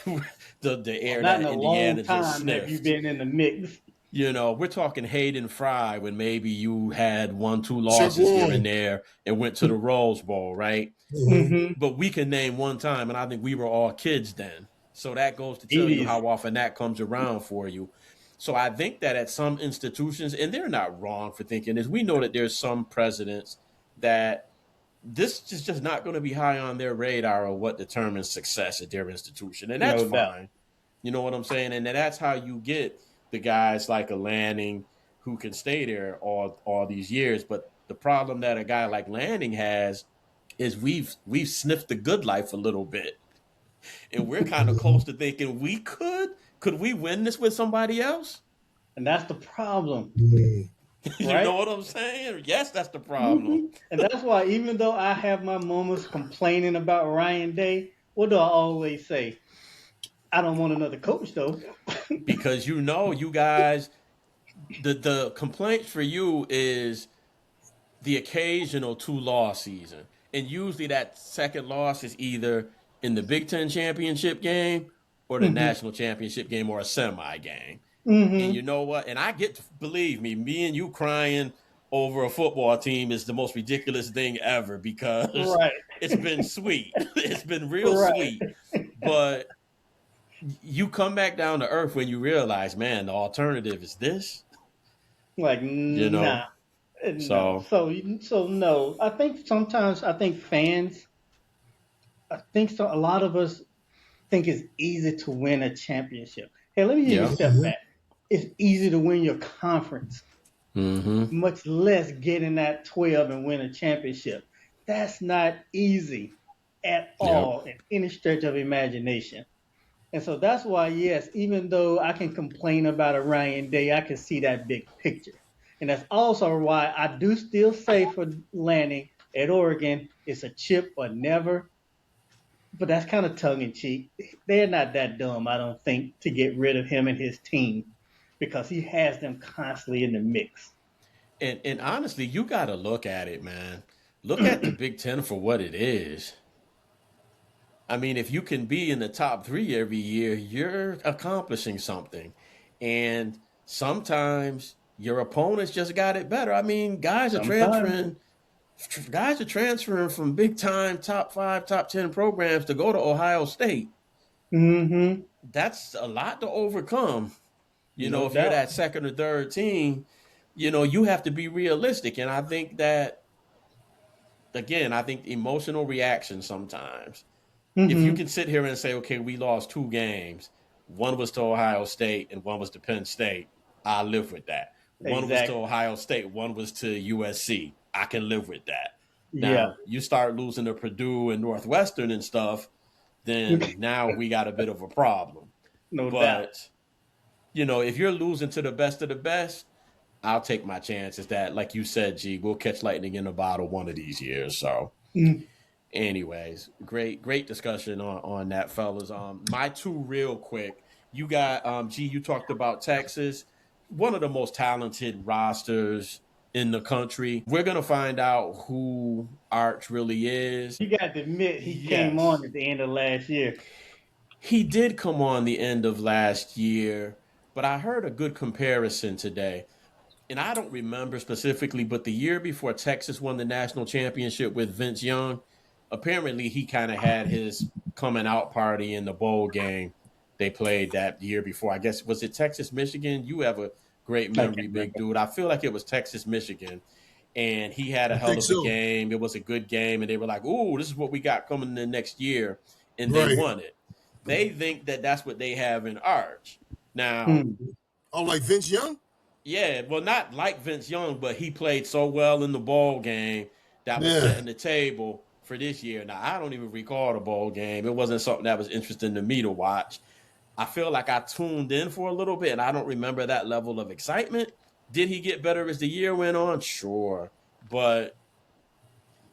the
Well,
air
not in
that
a long
Indiana just
time have you
sniffed.
been in the mix.
You know, we're talking Hayden Fry when maybe you had 1, 2
Sure
losses here and
won.
there and went to the Rose Bowl, right?
Mhm.
Mm-hmm.
But we can name one time, and I think we were all kids then. So that goes to tell you
80s.
how often that comes around for you. So I think that at some institutions, and they're not wrong for thinking this, we know that there's some presidents that this is just not going to be high on their radar of what determines success at their institution. And that's
No doubt.
fine. You know what I'm saying? And that's how you get the guys like a Lanning who can stay there all these years. But The problem that a guy like Lanning has is we've sniffed the good life a little bit, and we're kind of close to thinking could we win this with somebody else?
And that's the problem,
Mm.
You know
right?
what I'm saying? Yes, that's the problem.
And that's why, even though I have my moments complaining about Ryan Day, what do I always say? I don't want another coach, though.
Because you guys, the complaint for you is the occasional 2-loss season. And usually that second loss is either in the Big Ten championship game or the
Hmm.
national championship game or a semi game. And
Hmm.
you know what? And I get to believe me and you crying over a football team is the most ridiculous thing ever because
Right.
it's been sweet. It's been real
Right.
sweet. But you come back down to earth when you realize, man, the alternative is this,
Like,
you know?
nah. No.
So,
So no. I think sometimes fans, a lot of us think it's easy to win a championship. Hey, let me give you a
yeah.
step back. It's easy to win your conference,
Mm-hmm.
much less get in that 12 and win a championship. That's not easy at
Yep.
all in any stretch of imagination. And so that's why, yes, even though I can complain about a Ryan Day, I can see that big picture. And that's also why I do still say for Lanning at Oregon, it's a chip or never. But that's kind of tongue in cheek. They're not that dumb, I don't think, to get rid of him and his team because he has them constantly in the mix.
And honestly, you got to look at it, man. Look at the Big Ten for what it is. I mean, if you can be in the top three every year, you're accomplishing something. And sometimes your opponents just got it better. I mean,
Sometimes.
guys are transferring from big time top 5, top 10 programs to go to Ohio State.
Mm-hmm.
That's a lot to overcome.
No
If you're
doubt.
that second or third team, you have to be realistic. And I think that, again, I think emotional reaction sometimes. If you
Mm-hmm.
can sit here and say, okay, we lost 2 games, one was to Ohio State and one was to Penn State, I live with that. One was to
Exactly.
Ohio State, one was to USC. I can live with that.
Yeah.
Now, you start losing to Purdue and Northwestern and stuff, then now we got a bit of a problem.
No doubt.
But, if you're losing to the best of the best, I'll take my chances that, like you said, G, we'll catch lightning in a bottle one of these years. So,
Mm.
anyways, great discussion on that, fellas. My two real quick. You got G. You talked about Texas, one of the most talented rosters in the country. We're gonna find out who Arch really is.
You got to admit he came on
Yes,
at the end of last year.
he did come on the end of last year, but I heard a good comparison today. And I don't remember specifically, but the year before Texas won the national championship with Vince Young, apparently he kind of had his coming out party in the bowl game they played that year before. I guess, was it Texas, Michigan? You have a great
I can't
memory, big
remember.
dude. I feel like it was Texas, Michigan. And he had a
I
hell
think
of a
so.
game. It was a good game. And they were like, "Ooh, this is what we got coming in the next year." And they
Right.
won it. They think that that's what they have in Arch. Now,
Hmm.
Oh, like Vince Young?
yeah, well, not like Vince Young, but he played so well in the ball game that was
Yeah.
setting the table for this year. Now, I don't even recall the ball game. It wasn't something that was interesting to me to watch. I feel like I tuned in for a little bit, and I don't remember that level of excitement. Did he get better as the year went on? Sure. But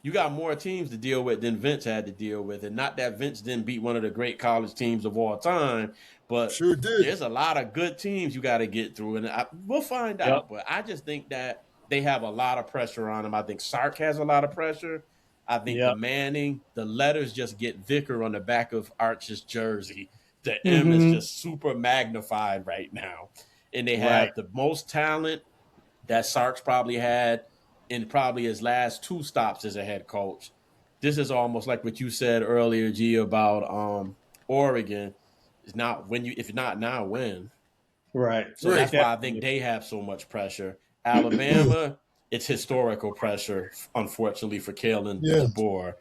you got more teams to deal with than Vince had to deal with. And not that Vince didn't beat one of the great college teams of all time, but
Sure did.
there's a lot of good teams you got to get through. And we'll find
Yep.
out. But I just think that they have a lot of pressure on them. I think Sark has a lot of pressure. I think the
Yep.
Manning, the letters just get Vicar on the back of Arch's jersey. The M is
Mm-hmm.
just super magnified right now. And they
Right.
have the most talent that Sark's probably had in probably his last 2 stops as a head coach. This is almost like what you said earlier, G, about Oregon. It's not when you if not now when.
Right.
So
Right.
that's why I think
Definitely.
they have so much pressure. Alabama, it's historical pressure, unfortunately for Kalen
Yeah.
DeBoer.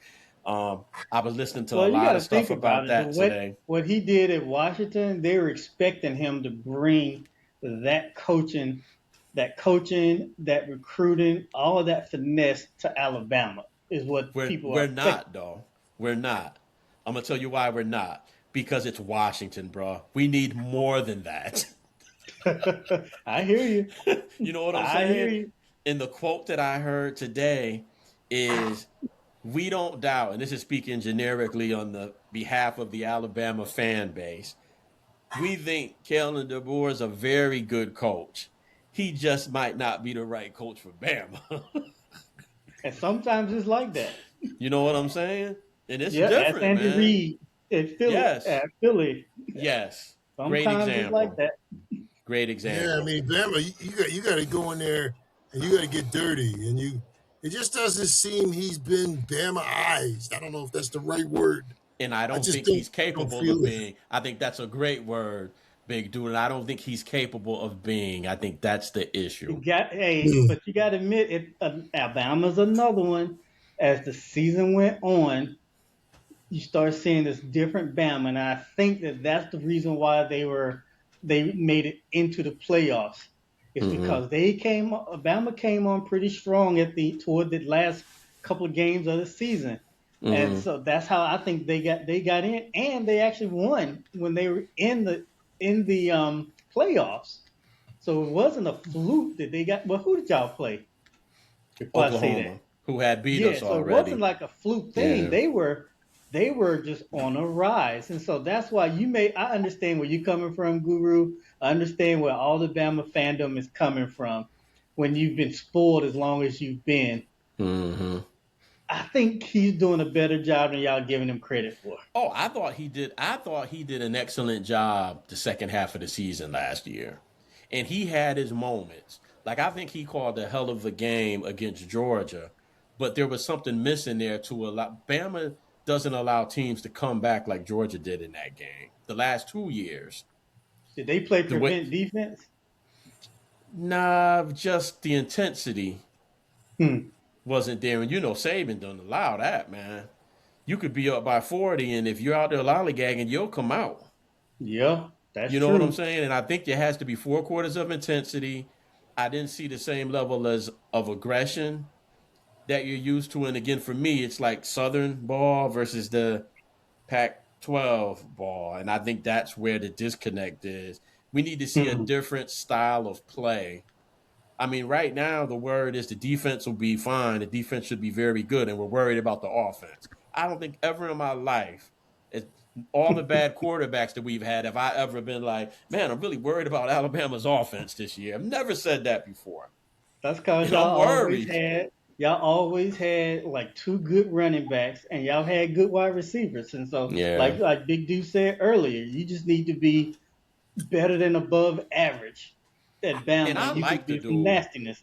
I was listening to a
Well, you got
lot
to
of stuff
think about
about
it.
that today.
What he did at Washington, they were expecting him to bring that coaching that coaching, that recruiting, all of that finesse to Alabama is what people
We're
are thinking.
not though. We're not. I'm gonna tell you why we're not. Because it's Washington, bro. We need more than that.
I hear you.
You know what I'm
I hear
saying?
you.
And the quote that I heard today is, "We don't doubt," and this is speaking generically on the behalf of the Alabama fan base. We think Kalen DeBoer is a very good coach. He just might not be the right coach for Bama.
And sometimes it's like that.
You know what I'm saying? And it's
Yeah, ask
different,
Andy
man.
Reid at Philly.
Yes.
At Philly.
Yes. Great
Sometimes it's like
example.
that.
Great
Yeah, I
example.
mean, Bama, you got to go in there and you got to get dirty, and it just doesn't seem he's been Bama-ized. I don't know if that's the right word.
And I
I
don't
just
think he's
don't
capable of
feel it.
being. I think that's a great word, big dude. And I don't think he's capable of being. I think that's the issue.
But you got to admit, Alabama's another one. As the season went on, you start seeing this different Bama, and I think that that's the reason why they made it into the playoffs. It's
Mm-hmm.
because Alabama came on pretty strong toward the last couple of games of the season, and
Mm-hmm.
so that's how I think they got in, and they actually won when they were in the playoffs. So it wasn't a fluke that they got. Well, who did y'all play? Before I say that,
Oklahoma, who had beat
yeah,
us
so it wasn't
already.
like a fluke thing.
Yeah.
They were just on a rise. And so that's why I understand where you're coming from, Guru. I understand where all the Bama fandom is coming from when you've been spoiled as long as you've been.
Mm-hmm.
I think he's doing a better job than y'all giving him credit for.
Oh, I thought he did. I thought he did an excellent job the second half of the season last year, and he had his moments. Like I think he called a hell of a game against Georgia, but there was something missing there to allow. Bama doesn't allow teams to come back like Georgia did in that game. The last 2 years,
Did they play
the way,
prevent defense?
nah, just the intensity
Hmm.
wasn't there, and you know Saban don't allow that, man. You could be up by 40, and if you're out there lollygagging, you'll come out.
Yeah, that's
You know what I'm
true.
saying? And I think there has to be 4 quarters of intensity. I didn't see the same level as of aggression that you're used to. And again, for me, it's like Southern ball versus the Pac-12 ball. And I think that's where the disconnect is. We need to see a
Hmm.
different style of play. I mean, right now, the word is the defense will be fine. The defense should be very good. And we're worried about the offense. I don't think ever in my life, it, all the bad quarterbacks that we've had, have I ever been like, man, I'm really worried about Alabama's offense this year. I've never said that before.
That's because
And I'm worried.
y'all always had like two good running backs and y'all had good wide receivers. And so
Yeah.
like Big Dude said earlier, you just need to be better than above average at
And
Bama
I
and you could
like the
get some
dude.
nastiness.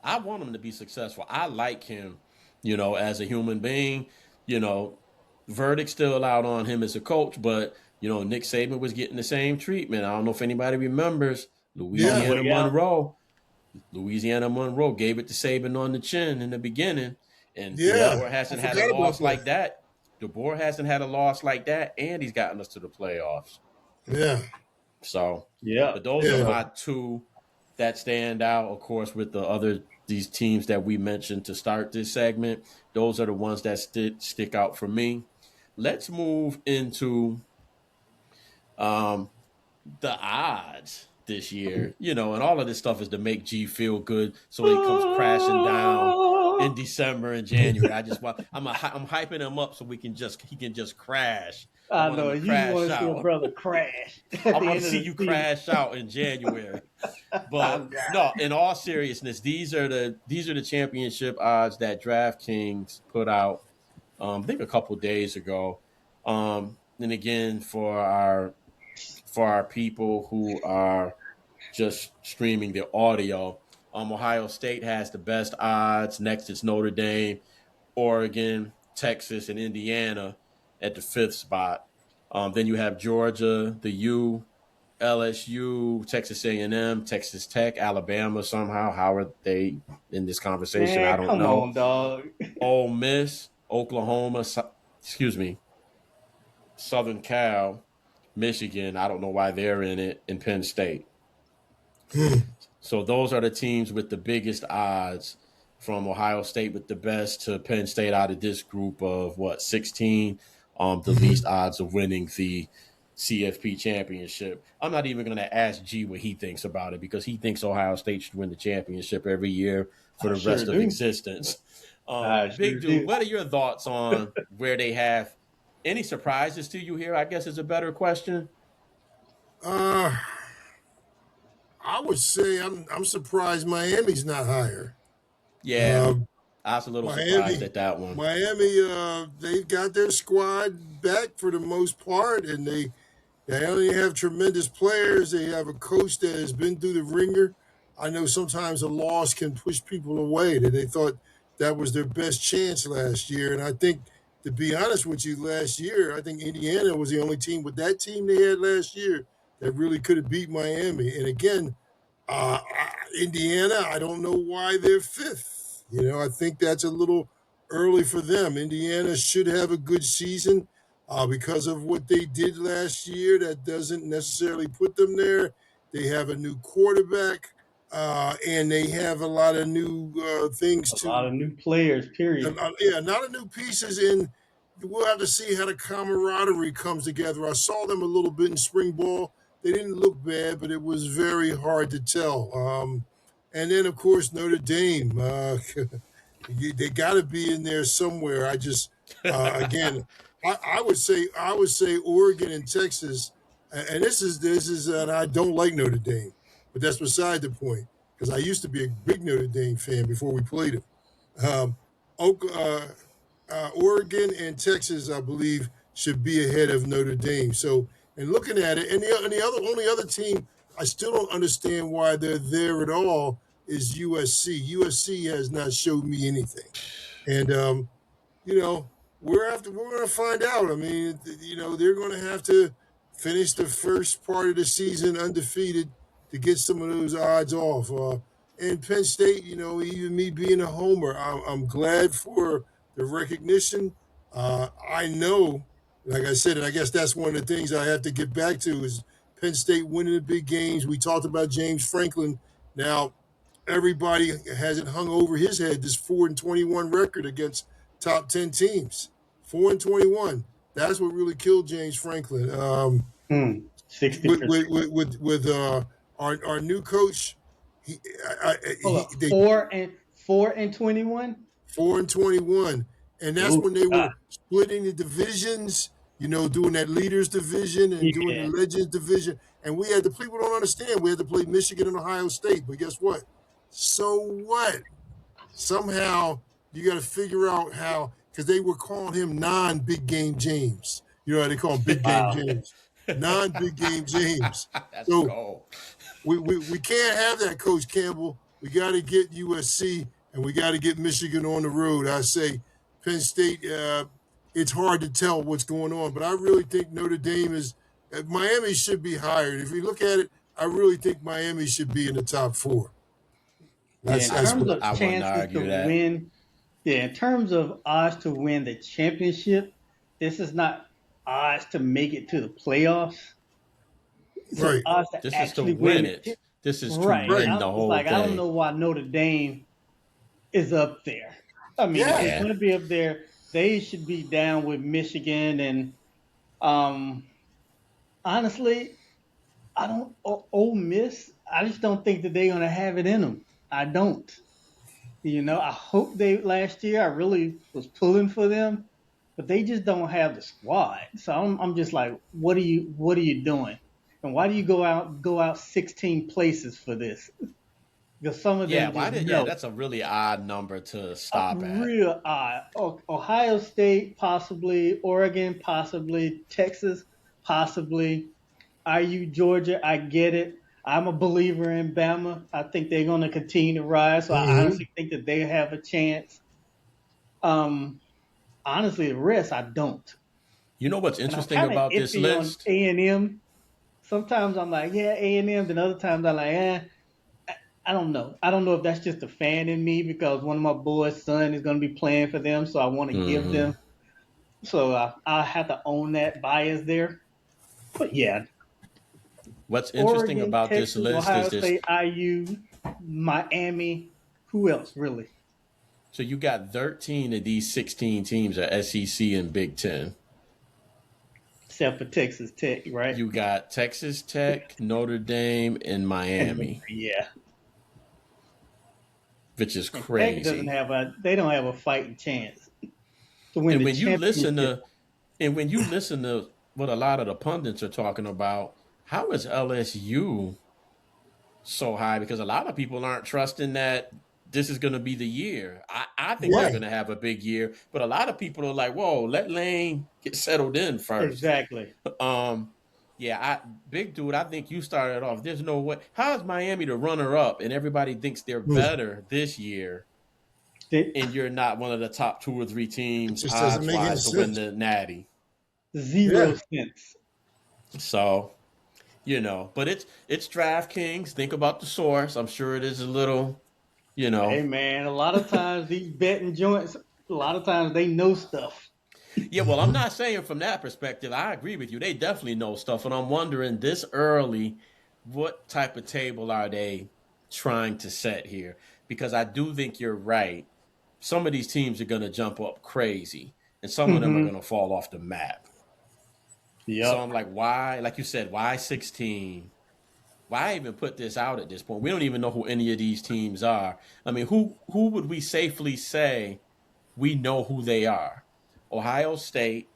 I want him to be successful. I like him, as a human being. You know, verdict still out on him as a coach, but, Nick Saban was getting the same treatment. I don't know if anybody remembers
Oh well
Yeah.
Louisiana
yeah.
Monroe. Louisiana Monroe gave it to Saban on the chin in the beginning, and
Yeah.
DeBoer
I
hasn't had a
forgot about
loss
that.
like that. DeBoer hasn't had a loss like that, and he's gotten us to the playoffs.
Yeah.
So,
Yeah.
but those are
Yeah.
my two that stand out. Of course, with these teams that we mentioned to start this segment, those are the ones that stick out for me. Let's move into um, the odds this year, and all of this stuff is to make G feel good so he comes crashing down in December and January. I'm hyping him up so he can just crash. I
I
want him
know
to
you
crash
want to see a
out.
brother crash at
I
the
want to
end of
see
the
you
season.
crash out in January.
Oh
But
God.
no, in all seriousness, these are the championship odds that DraftKings put out. I think a couple days ago. And again, for our people who are just streaming the audio, Ohio State has the best odds. Next is Notre Dame, Oregon, Texas, and Indiana at the fifth spot. Then you have Georgia, the U, LSU, Texas A&M, Texas Tech, Alabama. Somehow, how are they in this conversation? I
Man,
don't
come
know.
on, dog.
Ole Miss, Oklahoma, excuse me, Southern Cal, Michigan. I don't know why they're in it, in Penn State. So those are the teams with the biggest odds, from Ohio State with the best to Penn State out of this group of 16, the least odds of winning the CFP championship. I'm not even going to ask G what he thinks about it, because he thinks Ohio State should win the championship every year for
I
the
sure
rest of
do.
existence.
I
Big
sure
dude,
do.
what are your thoughts on where they have any surprises to you here? I guess is a better question.
Uh, I would say I'm surprised Miami's not higher.
Yeah,
Um,
I was a little surprised
Miami,
at that one.
they've got their squad back for the most part, and they only have tremendous players. They have a coach that has been through the ringer. I know sometimes a loss can push people away. That they thought that was their best chance last year, and I think, to be honest with you, last year I think Indiana was the only team with that team they had last year that really could have beat Miami. And again, Indiana, I don't know why they're fifth. I think that's a little early for them. Indiana should have a good season because of what they did last year. That doesn't necessarily put them there. They have a new quarterback, and they have a lot of new things
A lot
to.
of new players, period.
Yeah, not a new pieces in. We'll have to see how the camaraderie comes together. I saw them a little bit in spring ball. They didn't look bad, but it was very hard to tell. And then, of course, Notre Dame. They got to be in there somewhere. I just, again, I would say Oregon and Texas. And this is, and I don't like Notre Dame, but that's beside the point, because I used to be a big Notre Dame fan before we played them. Um, Oregon and Texas, I believe, should be ahead of Notre Dame. So, and looking at it, and the only other team I still don't understand why they're there at all is USC. USC has not showed me anything, and you know, we're going to find out. I mean, they're going to have to finish the first part of the season undefeated to get some of those odds off. And Penn State, even me being a homer, I'm glad for the recognition. I know, like I said, and I guess that's one of the things I have to get back to is Penn State winning the big games. We talked about James Franklin. Now, everybody has it hung over his head, this 4-21 record against top 10 teams. 4-21. That's what really killed James Franklin.
60%.
With our new coach, he,
Hold
he
up.
they
4-21?
4-21, and that's
Ooh,
when they
God.
were splitting the divisions. Doing that leaders division and doing the
Yeah.
legends division. And we had to, people don't understand, we had to play Michigan and Ohio State. But guess what? So what? Somehow you got to figure out how, because they were calling him non-big game James. You know how they call him big game
Wow.
James, non-big game James.
That's
So
cold.
we can't have that, Coach Campbell. We got to get USC and we got to get Michigan on the road. I say Penn State. It's hard to tell what's going on, but I really think Notre Dame is. Miami should be higher. If you look at it, I really think Miami should be in the top four.
Yeah,
That's
in
that's
terms
what.
of
I wouldn't
chances to
argue that.
win, yeah, in terms of odds to win the championship, this is not odds to make it to the playoffs. So
Right.
odds to
This is to
actually
win
win
it. This is to
right.
Right.
win
I'm
the
just
whole
like, I don't
thing.
know why Notre Dame is up there. I mean, if
Yeah.
they're
Yeah.
going to be up there, they should be down with Michigan. And um, honestly, I don't. Ole Miss, I just don't think that they're going to have it in them. I don't. I hope they last year. I really was pulling for them, but they just don't have the squad. So I'm just like, what are you doing? And why do you go out 16 places for this? Because some of
Yeah,
them
why
just
did yeah,
know.
that's a really odd number to stop at.
Real odd. Ohio State, possibly. Oregon, possibly. Texas, possibly. IU, Georgia, I get it. I'm a believer in Bama. I think they're going to continue to rise. So I
Hmm.
honestly think that they have a chance. Um, Honestly, the rest I don't.
You know what's
And I'm
interesting
kind of
about this
iffy on
list?
A&M. Sometimes I'm like, yeah, A&M. Then other times I'm like, I don't know. I don't know if that's just a fan in me because one of my boys' son is going to be playing for them, so I want to give
Hmm.
them. So I have to own that bias there. But yeah,
What's interesting
Oregon,
about this
Texas,
list is
Ohio
this.
State, IU. Miami. Who else, really?
So you got 13 of these 16 teams are SEC and Big Ten.
Except for Texas Tech, right?
You got Texas Tech, Notre Dame, and
And
Miami,
yeah.
which is
And Tech doesn't
crazy.
have they don't have a fighting chance to win
And
the
when you listen
championship.
to what a lot of the pundits are talking about, how is LSU so high? Because a lot of people aren't trusting that this is going to be the year. I think they're
Right.
going to have a big year, but a lot of people are like, "Whoa, let Lane get settled in first."
Exactly.
Um, yeah, big dude, I think you started off. There's no way. How is Miami the runner up, and everybody thinks they're
Mm.
better this year,
They,
and you're not one of the top 2 or 3
It
teams
just doesn't
odds
make any
wise to win
sense.
the Natty?
zero
Yeah.
sense.
So but it's DraftKings. Think about the source. I'm sure it is a little, you know.
Hey man, a lot of times these betting joints, a lot of times they know stuff.
Yeah, well, I'm not saying from that perspective. I agree with you. They definitely know stuff, and I'm wondering this early, what type of table are they trying to set here? Because I do think you're right. Some of these teams are going to jump up crazy, and some of them are
Mm-hmm.
going to fall off the map. So I'm
Yep.
like, why? Like you said, why 16? Why even put this out at this point? We don't even know who any of these teams are. I mean, who would we safely say we know who they are? Ohio State.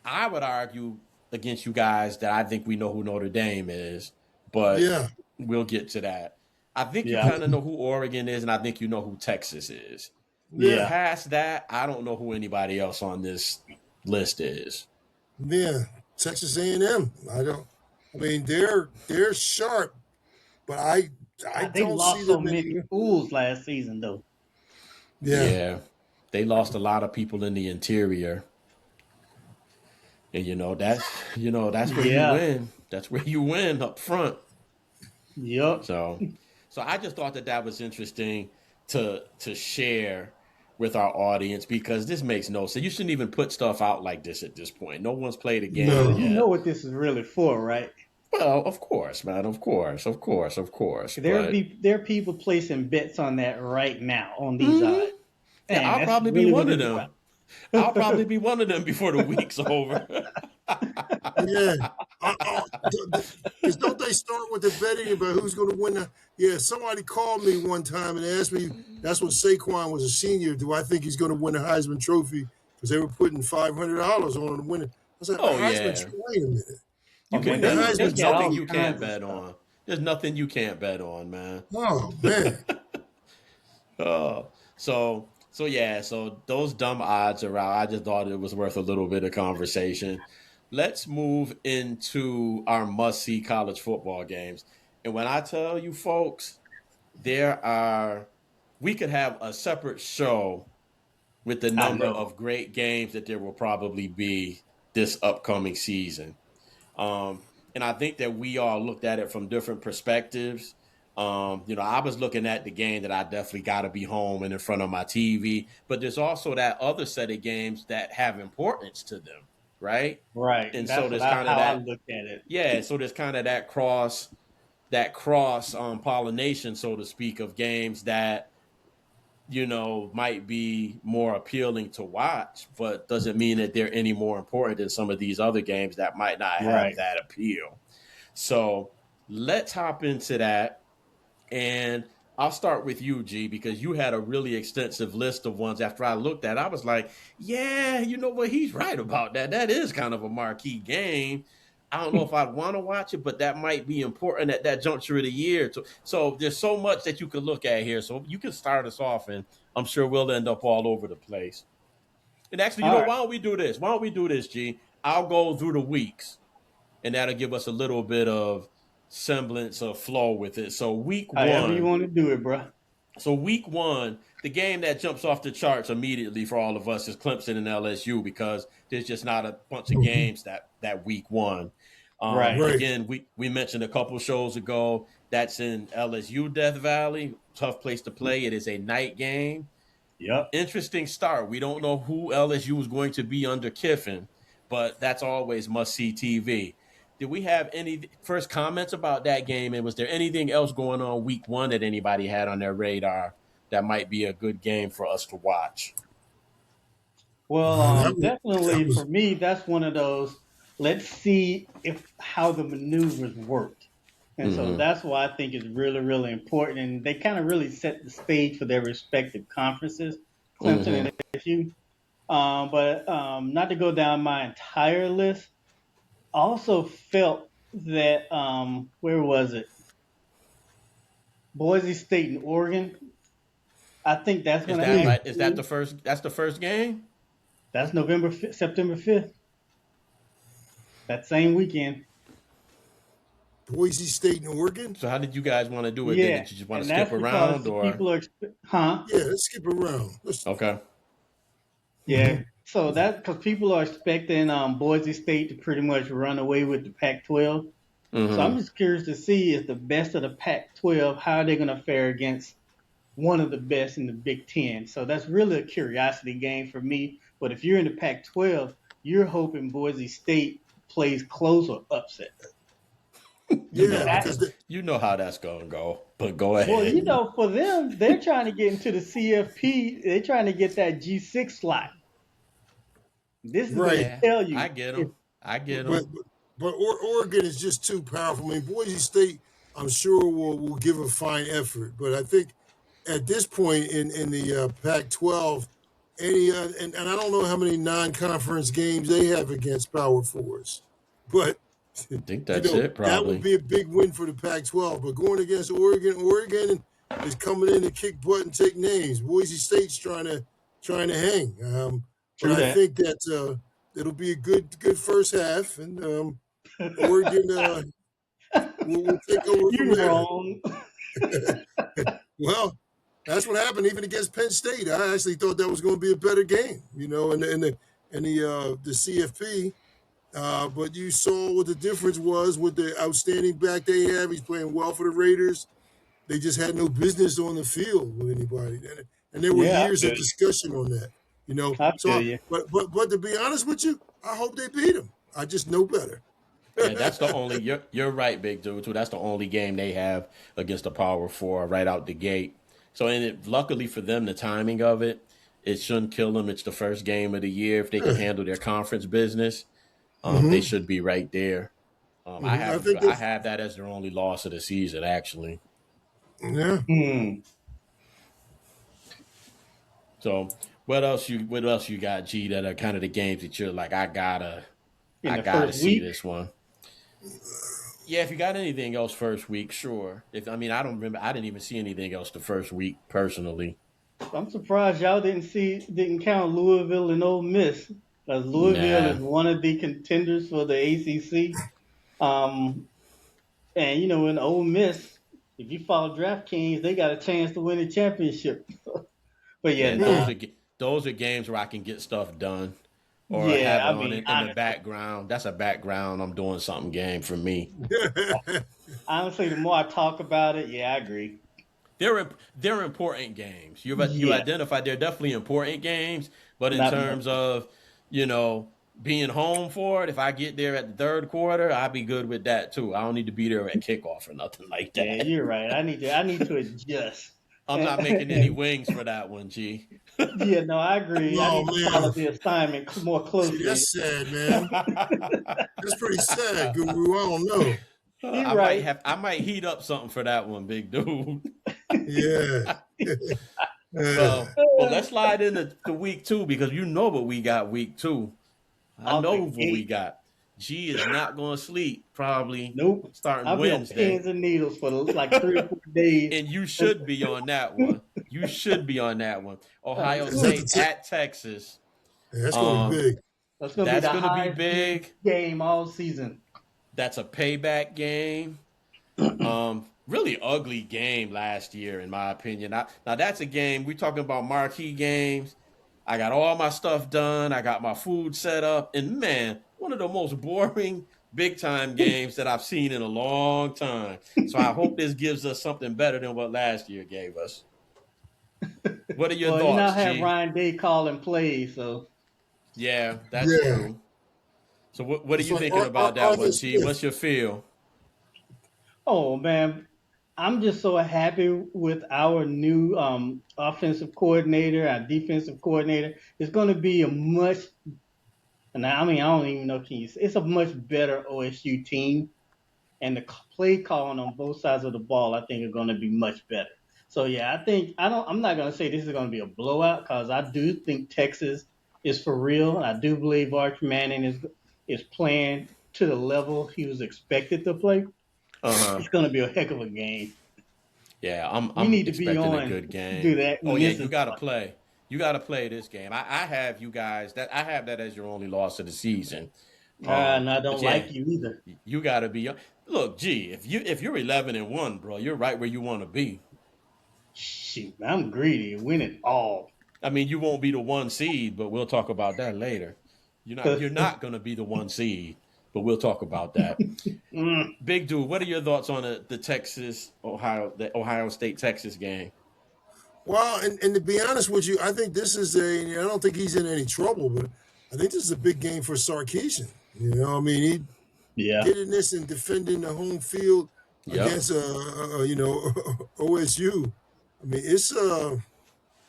I would argue against you guys that I think we know who Notre Dame is, but
Yeah.
we'll get to that. I think you
Yeah.
kind of know who Oregon is, and I think you know who Texas is.
Yeah.
Yeah.
Past that, I don't know who anybody else on this list is.
Yeah. Texas A&M. I mean, they're sharp, but I
God, they
don't see
lost so
them
many
any.
fools last season though.
Yeah.
Yeah, they lost a lot of people in the interior. And that's where you
Yeah.
win. That's where you win up front.
Yep.
So so I just thought that was interesting to share with our audience because this makes no sense. You shouldn't even put stuff out like this at this point. No one's played a game
Well,
No.
you know
yet.
what this is really for, right?
Well, of course, man. Of course. Of course. Of course. But
There are people placing bets on that right now on these
mhm.
odds.
Yeah,
And
I'll
that's
probably be
really what
one of
it's
them.
about.
I'll probably be one of them before the week's over.
Yeah. Because don't they start with the betting about who's going to win? Yeah. Somebody called me one time and asked me. That's when Saquon was a senior. Do I think he's going to win a Heisman Trophy? Because they were putting $500 on him to win it. I was like, a
Oh
Heisman
yeah.
Trophy. Wait a minute.
You
Oh
You
man,
win the
can
they
there's
Heisman
got
nothing
all
Trophy.
you can't
kinds of
bet
stuff.
on. There's nothing you can't bet on, man.
Oh man.
So yeah, so those dumb odds are out. I just thought it was worth a little bit of conversation. Let's move into our must-see college football games. And when I tell you folks, we could have a separate show with the
I
number
know.
of great games that there will probably be this upcoming season. Um, and I think that we all looked at it from different perspectives. I was looking at the game that I definitely got to be home and in front of my TV, but there's also that other set of games that have importance to them, right?
Right.
And so
That's
there's kind of
how I
that,
looked at it.
yeah. So there's kind of that cross pollination, so to speak, of games that might be more appealing to watch, but doesn't mean that they're any more important than some of these other games that might not have
Right.
that appeal. So let's hop into that. And I'll start with you, G, because you had a really extensive list of ones after I looked at it. I was like, yeah, you know what? He's right about that. That is kind of a marquee game. I don't know if I'd want to watch it, but that might be important at that juncture of the year. So there's so much that you could look at here. So you can start us off, and I'm sure we'll end up all over the place. And actually,
All right.
why don't we do this? Why don't we do this, G? I'll go through the weeks, and that'll give us a little bit of semblance of flow with it. So week
However you
one,
want to do it, bro.
the game that jumps off the charts immediately for all of us is Clemson and LSU because there's just not a bunch of games that week one.
Right.
Right.
Again, we mentioned a couple shows ago that's in LSU Death Valley, tough place to play. It is a night game.
Yep.
Interesting start. We don't know who LSU is going to be under Kiffin, but that's always must see TV. did we have any first comments about that game? And was there anything else going on week one that anybody had on their radar that might be a good game for us to watch?
Well,
That
definitely
was
for me, that's one of those. Let's see if how the maneuvers worked, and so
Mm-hmm.
that's why I think it's really, really important. And they kind of really set the stage for their respective conferences, Clemson
Mm-hmm.
and FSU. But not to go down my entire list, I also felt that where was it? Boise State and Oregon. I think that's
Is
going to
that right? Is that
actually
the first? That's the first game.
that's September 5th, that same weekend.
Boise State and Oregon.
So how did you guys want to do it? Then
Yeah,
did you just want to
and
skip
that's because
around
the
or?
people are, huh?
Yeah, let's skip around. Let's.
Okay.
Yeah. So that because people are expecting Boise State to pretty much run away with the Pac-12. So I'm
Mm-hmm.
just curious to see if the best of the Pac-12, how are they going to fare against one of the best in the Big Ten. So that's really a curiosity game for me. But if you're in the Pac-12, you're hoping Boise State plays close or upset.
You
And
know
Yeah,
how
that,
because
that. You know how that's gonna go. But go
well,
ahead.
for them, they're trying to get into the CFP. They're trying to get that G6 slot. This is going to
right.
Yeah,
tell
I
you
get
if
them. I get
But
them.
Oregon is just too powerful. I mean, Boise State, I'm sure will give a fine effort. But I think at this point in the Pac-12, and I don't know how many non-conference games they have against Power Fours, but
I think that's it,
that would
probably.
be a big win for the Pac-12. But going against Oregon is coming in to kick butt and take names. Boise State's trying to hang. But
true
I
that.
think that it'll be a good first half, and Oregon will take over from
You're
there.
wrong.
Well, that's what happened even against Penn State. I actually thought that was going to be a better game, in the CFP. But you saw what the difference was with the outstanding back they have. He's playing well for the Raiders. They just had no business on the field with anybody, and there were
Yeah, I
years
feel
of
you.
discussion on that.
I feel
So
you.
but to be honest with you, I hope they beat them. I just know better.
Yeah, that's the only. You're right, big dude. Too. That's the only game they have against the Power Four right out the gate. So, luckily for them, the timing of it shouldn't kill them. It's the first game of the year. If they can
Yeah.
handle their conference business, they
hmm
should be right there. I
I
have
think
I
that's
have that as their only loss of the season, actually.
yeah.
Hmm.
So, what else you got, G? That are kind of the games that you're like,
In
I
the
gotta
first
see
week,
this one. Yeah, if you got anything else first week, sure. If I mean, I don't remember. I didn't even see anything else the first week personally.
I'm surprised y'all didn't count Louisville and Ole Miss, because Louisville
Nah.
is one of the contenders for the ACC. Um, and in Ole Miss, if you follow DraftKings, they got a chance to win the championship. But yeah,
Yeah,
nah,
those are games where I can get stuff done or
yeah.
have it
I
on
mean,
in the background. That's a background. I'm doing something game for me.
honestly, the more I talk about it, yeah, I agree.
They're important games. You
Yeah,
identified they're definitely important games, but in
not
terms of you know being home for it, if I get there at the third quarter, I'll be good with that too. I don't need to be there at kickoff or nothing like
yeah.
that.
You're right. I need to adjust.
I'm not making any wings for that one, G.
Yeah, no, I agree. I
Oh
need to follow
man,
the assignment more
see
closely.
that's sad, man. That's pretty sad, Guru. I don't know.
You're right.
I might heat up something for that one, big dude.
Yeah.
Well, let's slide into to week two because you know what we got week two. I
Out
know
the
what we
gate.
got. G is not going to sleep probably
Nope.
starting
I'll be on
Wednesday,
pins and needles for like 3 or 4 days.
and you should be on that one. You should be on that one. Ohio
Is that the
State at Texas.
Yeah, that's gonna be
Um,
big.
That's going to be
that's
the
going to be
highest
big.
game all season.
That's a payback game. Really ugly game last year, in my opinion. Now that's a game we're talking about marquee games. I got all my stuff done. I got my food set up, and man, one of the most boring big time games that I've seen in a long time. So I hope this gives us something better than what last year gave us. What are your
Well,
thoughts,
have
G?
Ryan Day call and play, so
Yeah, that's
Yeah.
true. So what are
It's
you
like
thinking about that
Arthur
one, G? What's
Smith.
your feel?
Oh man, I'm just so happy with our new offensive coordinator, our defensive coordinator. It's going to be a much, and I mean, I don't even know if it's a much better OSU team, and the play calling on both sides of the ball, I think, are going to be much better. So yeah, I'm not going to say this is going to be a blowout because I do think Texas is for real. I do believe Arch Manning is playing to the level he was expected to play.
Uh-huh.
It's going to be a heck of a game.
Yeah,
We
I'm
need to be
expecting a
on
good
to do
game.
that
Oh
when
yeah,
this
you
is
gotta
on.
play. You gotta play this game. I have you guys that I have that as your only loss of the season.
And I
But
don't
yeah,
like you either.
you gotta be. Look, G, if you're 11-1, bro, you're right where you want to be.
Shoot, I'm greedy, win it all.
I mean, you won't be the one seed, but we'll talk about that later. You're not gonna be the one seed, but we'll talk about that.
Mm,
Big dude, what are your thoughts on the Ohio State Texas game?
Well, and to be honest with you, I think this is I don't think he's in any trouble, but I think this is a big game for Sarkisian. I mean, he
yeah.
getting this and defending the home field
Yep.
against OSU. I mean, it's going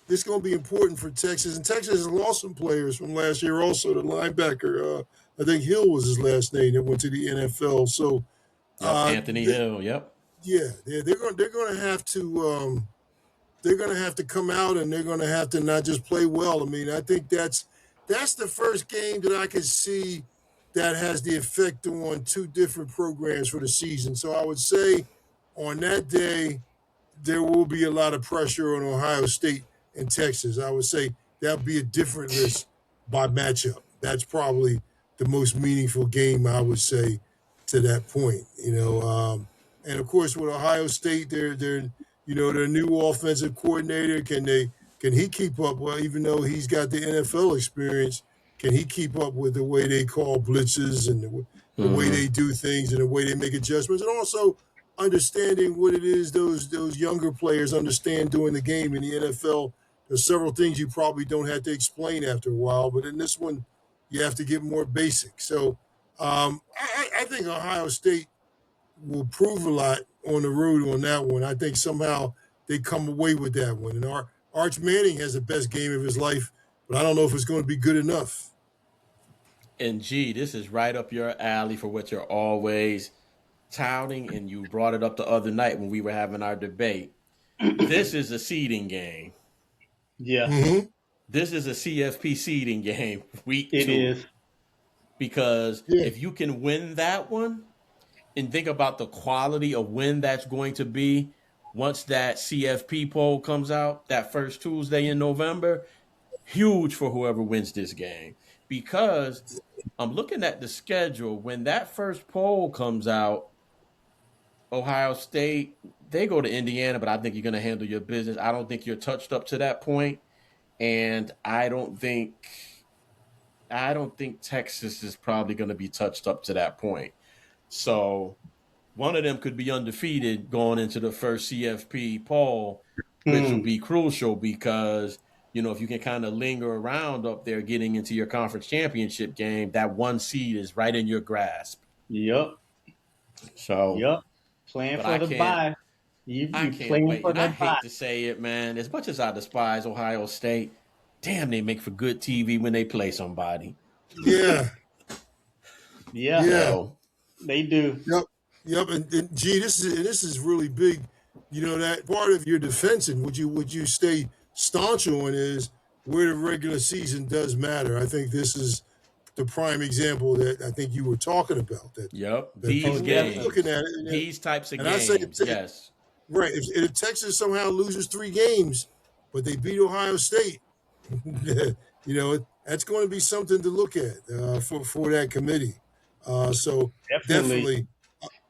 to be important for Texas, and Texas has lost some players from last year. Also, the linebacker, I think Hill was his last name, that went to the NFL. So,
Yep.
uh,
Anthony
th-
Hill. Yep.
yeah, they're going to have to. They're going to have to come out and they're going to have to not just play well. I mean, I think that's the first game that I can see that has the effect on two different programs for the season. So I would say on that day there will be a lot of pressure on Ohio State and Texas. I would say that'll be a different list by matchup. That's probably the most meaningful game I would say to that point. And of course with Ohio State, their new offensive coordinator. Can he keep up? Well, even though he's got the NFL experience, can he keep up with the way they call blitzes and the way
Mm-hmm.
they do things and the way they make adjustments, and also understanding what it is those younger players understand during the game in the NFL. There's several things you probably don't have to explain after a while, but in this one, you have to get more basic. So I think Ohio State will prove a lot on the road on that one. I think somehow they come away with that one. And Arch Manning has the best game of his life, but I don't know if it's going to be good enough.
And G, this is right up your alley for what you're always touting, and you brought it up the other night when we were having our debate. This is a seeding game.
Yeah,
Mm-hmm.
This is a CFP seeding game, week
it
2.
is.
Because
Yeah.
if you can win that one, and think about the quality of when that's going to be once that CFP poll comes out that first Tuesday in November, huge for whoever wins this game. Because I'm looking at the schedule. When that first poll comes out, Ohio State, they go to Indiana, but I think you're going to handle your business. I don't think you're touched up to that point, and I don't think Texas is probably going to be touched up to that point. So one of them could be undefeated going into the first CFP poll, which will
Hmm.
be crucial because if you can kind of linger around up there getting into your conference championship game, that one seed is right in your grasp.
Yep.
So,
Yep. Playing
but
for
I
the
can't
bye. You
I
you
can't
playing
wait.
for
And I
that bye.
hate to say it, man. As much as I despise Ohio State, damn, they make for good TV when they play somebody.
Yeah.
Yeah,
Yeah.
So,
they do.
Yep. Yep. And gee, this is really big. That part of your defense and would you stay staunch on is where the regular season does matter. I think this is the prime example that I think you were talking about. That
yep,
that
Oh,
these
people will be looking
definitely.
at it,
these types of
and I say,
games, yes.
right, if Texas somehow loses 3 games, but they beat Ohio State, that's going to be something to look at for that committee. So
Definitely.
definitely,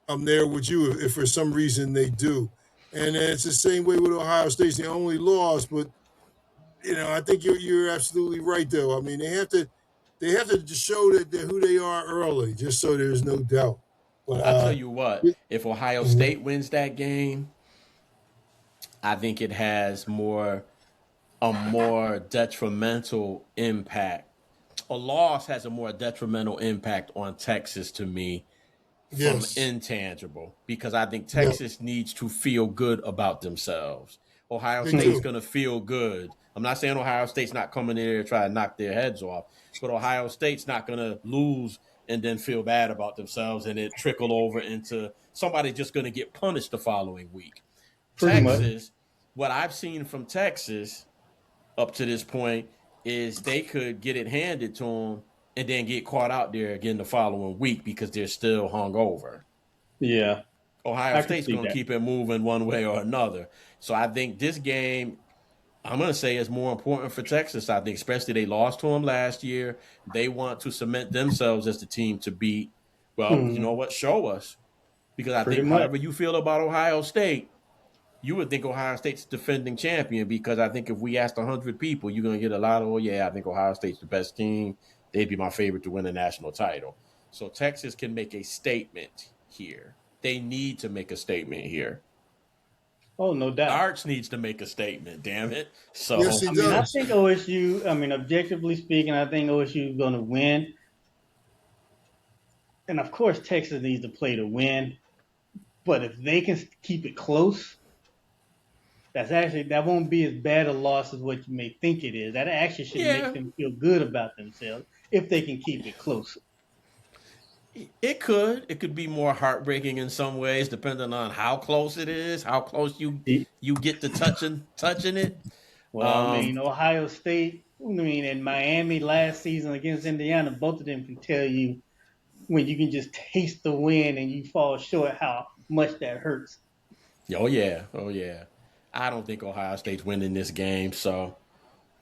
I'm there with you if for some reason they do. And it's the same way with Ohio State. They only lost, but I think you're absolutely right though. I mean, they have to just show that they're who they are early, just so there's no doubt. But
I tell you what,
yeah,
if Ohio
mhm.
State wins that game, I think it has a more detrimental impact a loss has a more detrimental impact on Texas to me from
Yes.
intangible, because I think
Yeah,
Texas needs to feel good about themselves. Ohio
they
State's
do.
going to feel good. I'm not saying Ohio State's not coming in there to try to knock their heads off, but Ohio State's not going to lose and then feel bad about themselves and it trickle over into somebody just going to get punished the following week.
Pretty much.
Texas, what I've seen from Texas up to this point is they could get it handed to them and then get caught out there again the following week because they're still hungover.
Yeah,
Ohio
I can
State's
see
going to
that.
keep it moving one way or another. So I think this game, I'm going to say, is more important for Texas. I think, especially they lost to them last year. They want to cement themselves as the team to beat. Well, you know
Mm,
what? Show us. Because I
pretty
think,
much.
however you feel about Ohio State, you would think Ohio State's defending champion, because I think if we asked 100 people, you're going to get a lot of, oh, yeah, I think Ohio State's the best team. They'd be my favorite to win a national title. So Texas can make a statement here. They need to make a statement here.
Oh, no doubt.
Arch needs to make a statement, damn it.
Yes,
So,
he
I mean, I
does.
think OSU, I mean, objectively speaking, I think OSU is going to win. And of course, Texas needs to play to win. But if they can keep it close, that won't be as bad a loss as what you may think it is. That actually should make
yeah,
them feel good about themselves if they can keep it close.
it could. It could be more heartbreaking in some ways, depending on how close it is, how close you get to touching it.
Well, I mean,
Um,
Ohio State, I mean, and Miami last season against Indiana, both of them can tell you when you can just taste the win and you fall short how much that hurts.
oh yeah, oh yeah. I don't think Ohio State's winning this game, so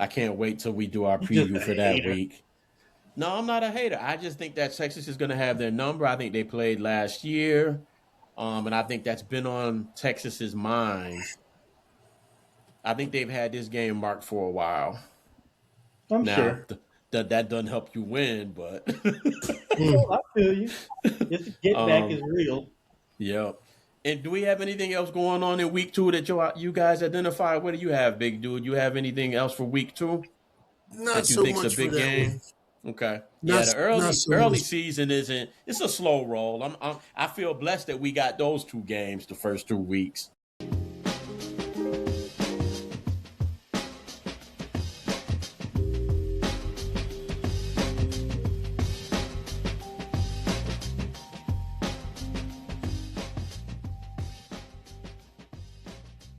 I can't wait till we do our
You're just
preview
a
for that
hater.
week. No, I'm not a hater. I just think that Texas is going to have their number. I think they played last year, and I think that's been on Texas's minds. I think they've had this game marked for a while.
I'm
Now,
sure.
that doesn't help you win, but
Mm.
Oh, I feel you. This get back is
um,
real.
yeah. And do we have anything else going on in week two that you guys identify? What do you have, big dude? You have anything else for week two
Not
that you
so
think's a
much for
big
that one.
game? Okay. Yeah,
Not
the
not
early
so
early
much.
season isn't. It's a slow roll. I feel blessed that we got those two games the first 2 weeks.